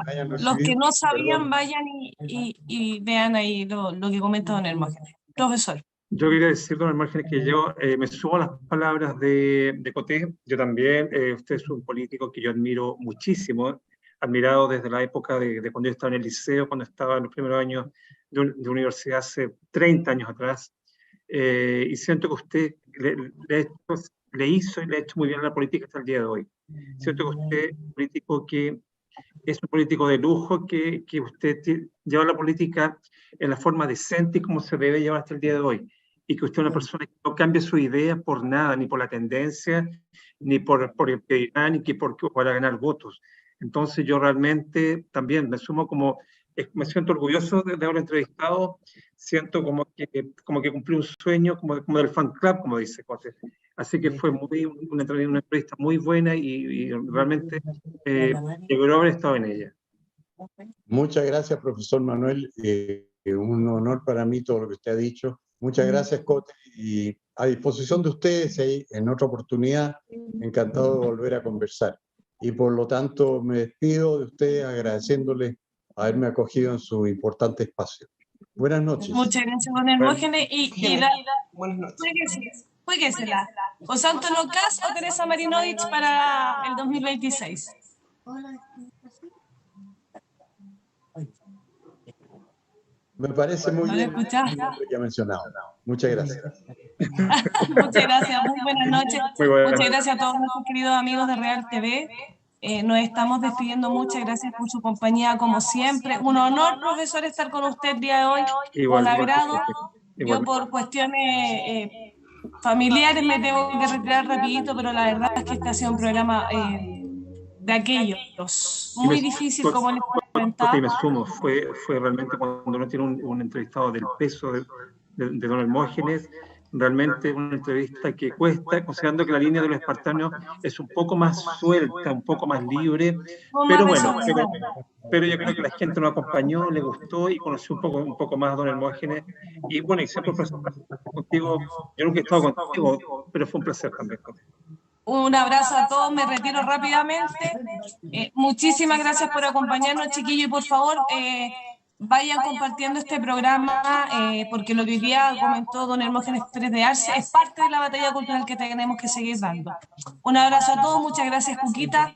Speaker 1: para los que no sabían, vayan y vean ahí lo que comenta don Hermógenes. Profesor.
Speaker 2: Yo quería decir, don Hermógenes, que yo me sumo a las palabras de Coté. Yo también, usted es un político que yo admiro muchísimo, admirado desde la época de cuando yo estaba en el liceo, cuando estaba en los primeros años de universidad hace 30 años atrás. Y siento que usted le hizo y le ha hecho muy bien a la política hasta el día de hoy. Siento que usted es un político que es un político de lujo, que usted lleva la política en la forma decente y como se debe llevar hasta el día de hoy. Y que usted es una persona que no cambia su idea por nada, ni por la tendencia, ni por el que dirán, ni para ganar votos. Entonces yo realmente también me sumo me siento orgulloso de haberlo entrevistado, siento como que cumplí un sueño, como del fan club, como dice José. Así que fue una entrevista muy buena y realmente logró haber estado en ella.
Speaker 3: Muchas gracias, profesor Manuel. Un honor para mí todo lo que usted ha dicho. Muchas gracias, Cote. Y a disposición de ustedes, en otra oportunidad, encantado de volver a conversar. Y por lo tanto, me despido de ustedes agradeciéndoles haberme acogido en su importante espacio. Buenas noches.
Speaker 1: Muchas gracias, don Hermógenes. Buenas noches. Jueguesela. ¿José Antonio Caz o Teresa Marinovich para el 2026?
Speaker 3: Me parece muy bien el nombre que ha mencionado. Muchas gracias.
Speaker 1: Muchas gracias, muy buenas noches. Muchas gracias a todos nuestros queridos amigos de Real TV. Nos estamos despidiendo, muchas gracias por su compañía como siempre. Un honor, profesor, estar con usted el día de hoy. Un agrado. Yo por cuestiones familiares me tengo que retirar rapidito, pero la verdad es que este ha sido un programa de aquellos muy difícil, como les comentaba.
Speaker 2: Y me sumo, fue realmente cuando uno tiene un entrevistado del peso de don Hermógenes, realmente una entrevista que cuesta, considerando que la línea de los espartanos es un poco más suelta, un poco más libre, pero bueno, pero yo creo que la gente nos acompañó, le gustó y conoció un poco más a don Hermógenes. Y bueno, y siempre contigo, yo nunca he estado contigo, pero fue un placer también.
Speaker 1: Un abrazo a todos, me retiro rápidamente. Muchísimas gracias por acompañarnos, chiquillos, y por favor, vayan compartiendo este programa, porque lo que hoy día comentó don Hermógenes Pérez de Arce es parte de la batalla cultural que tenemos que seguir dando. Un abrazo a todos, muchas gracias, Cuquita.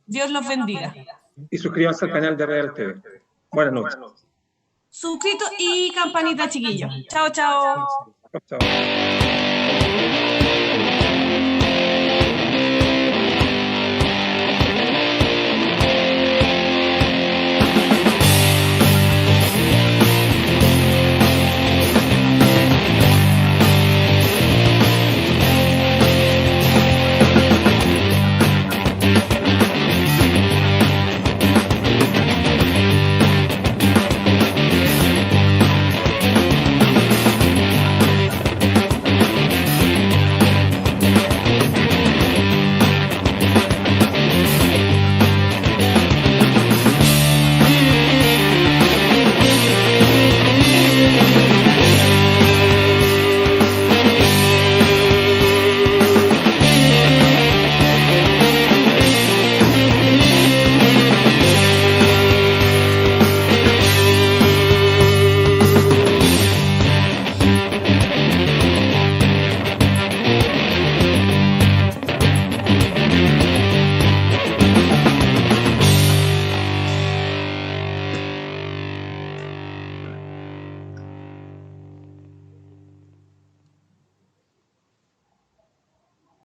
Speaker 1: Dios los bendiga.
Speaker 2: Y suscríbanse al canal de Real TV. Buenas noches.
Speaker 1: Suscrito y campanita, chiquillos. Chao, chao.
Speaker 2: Chao.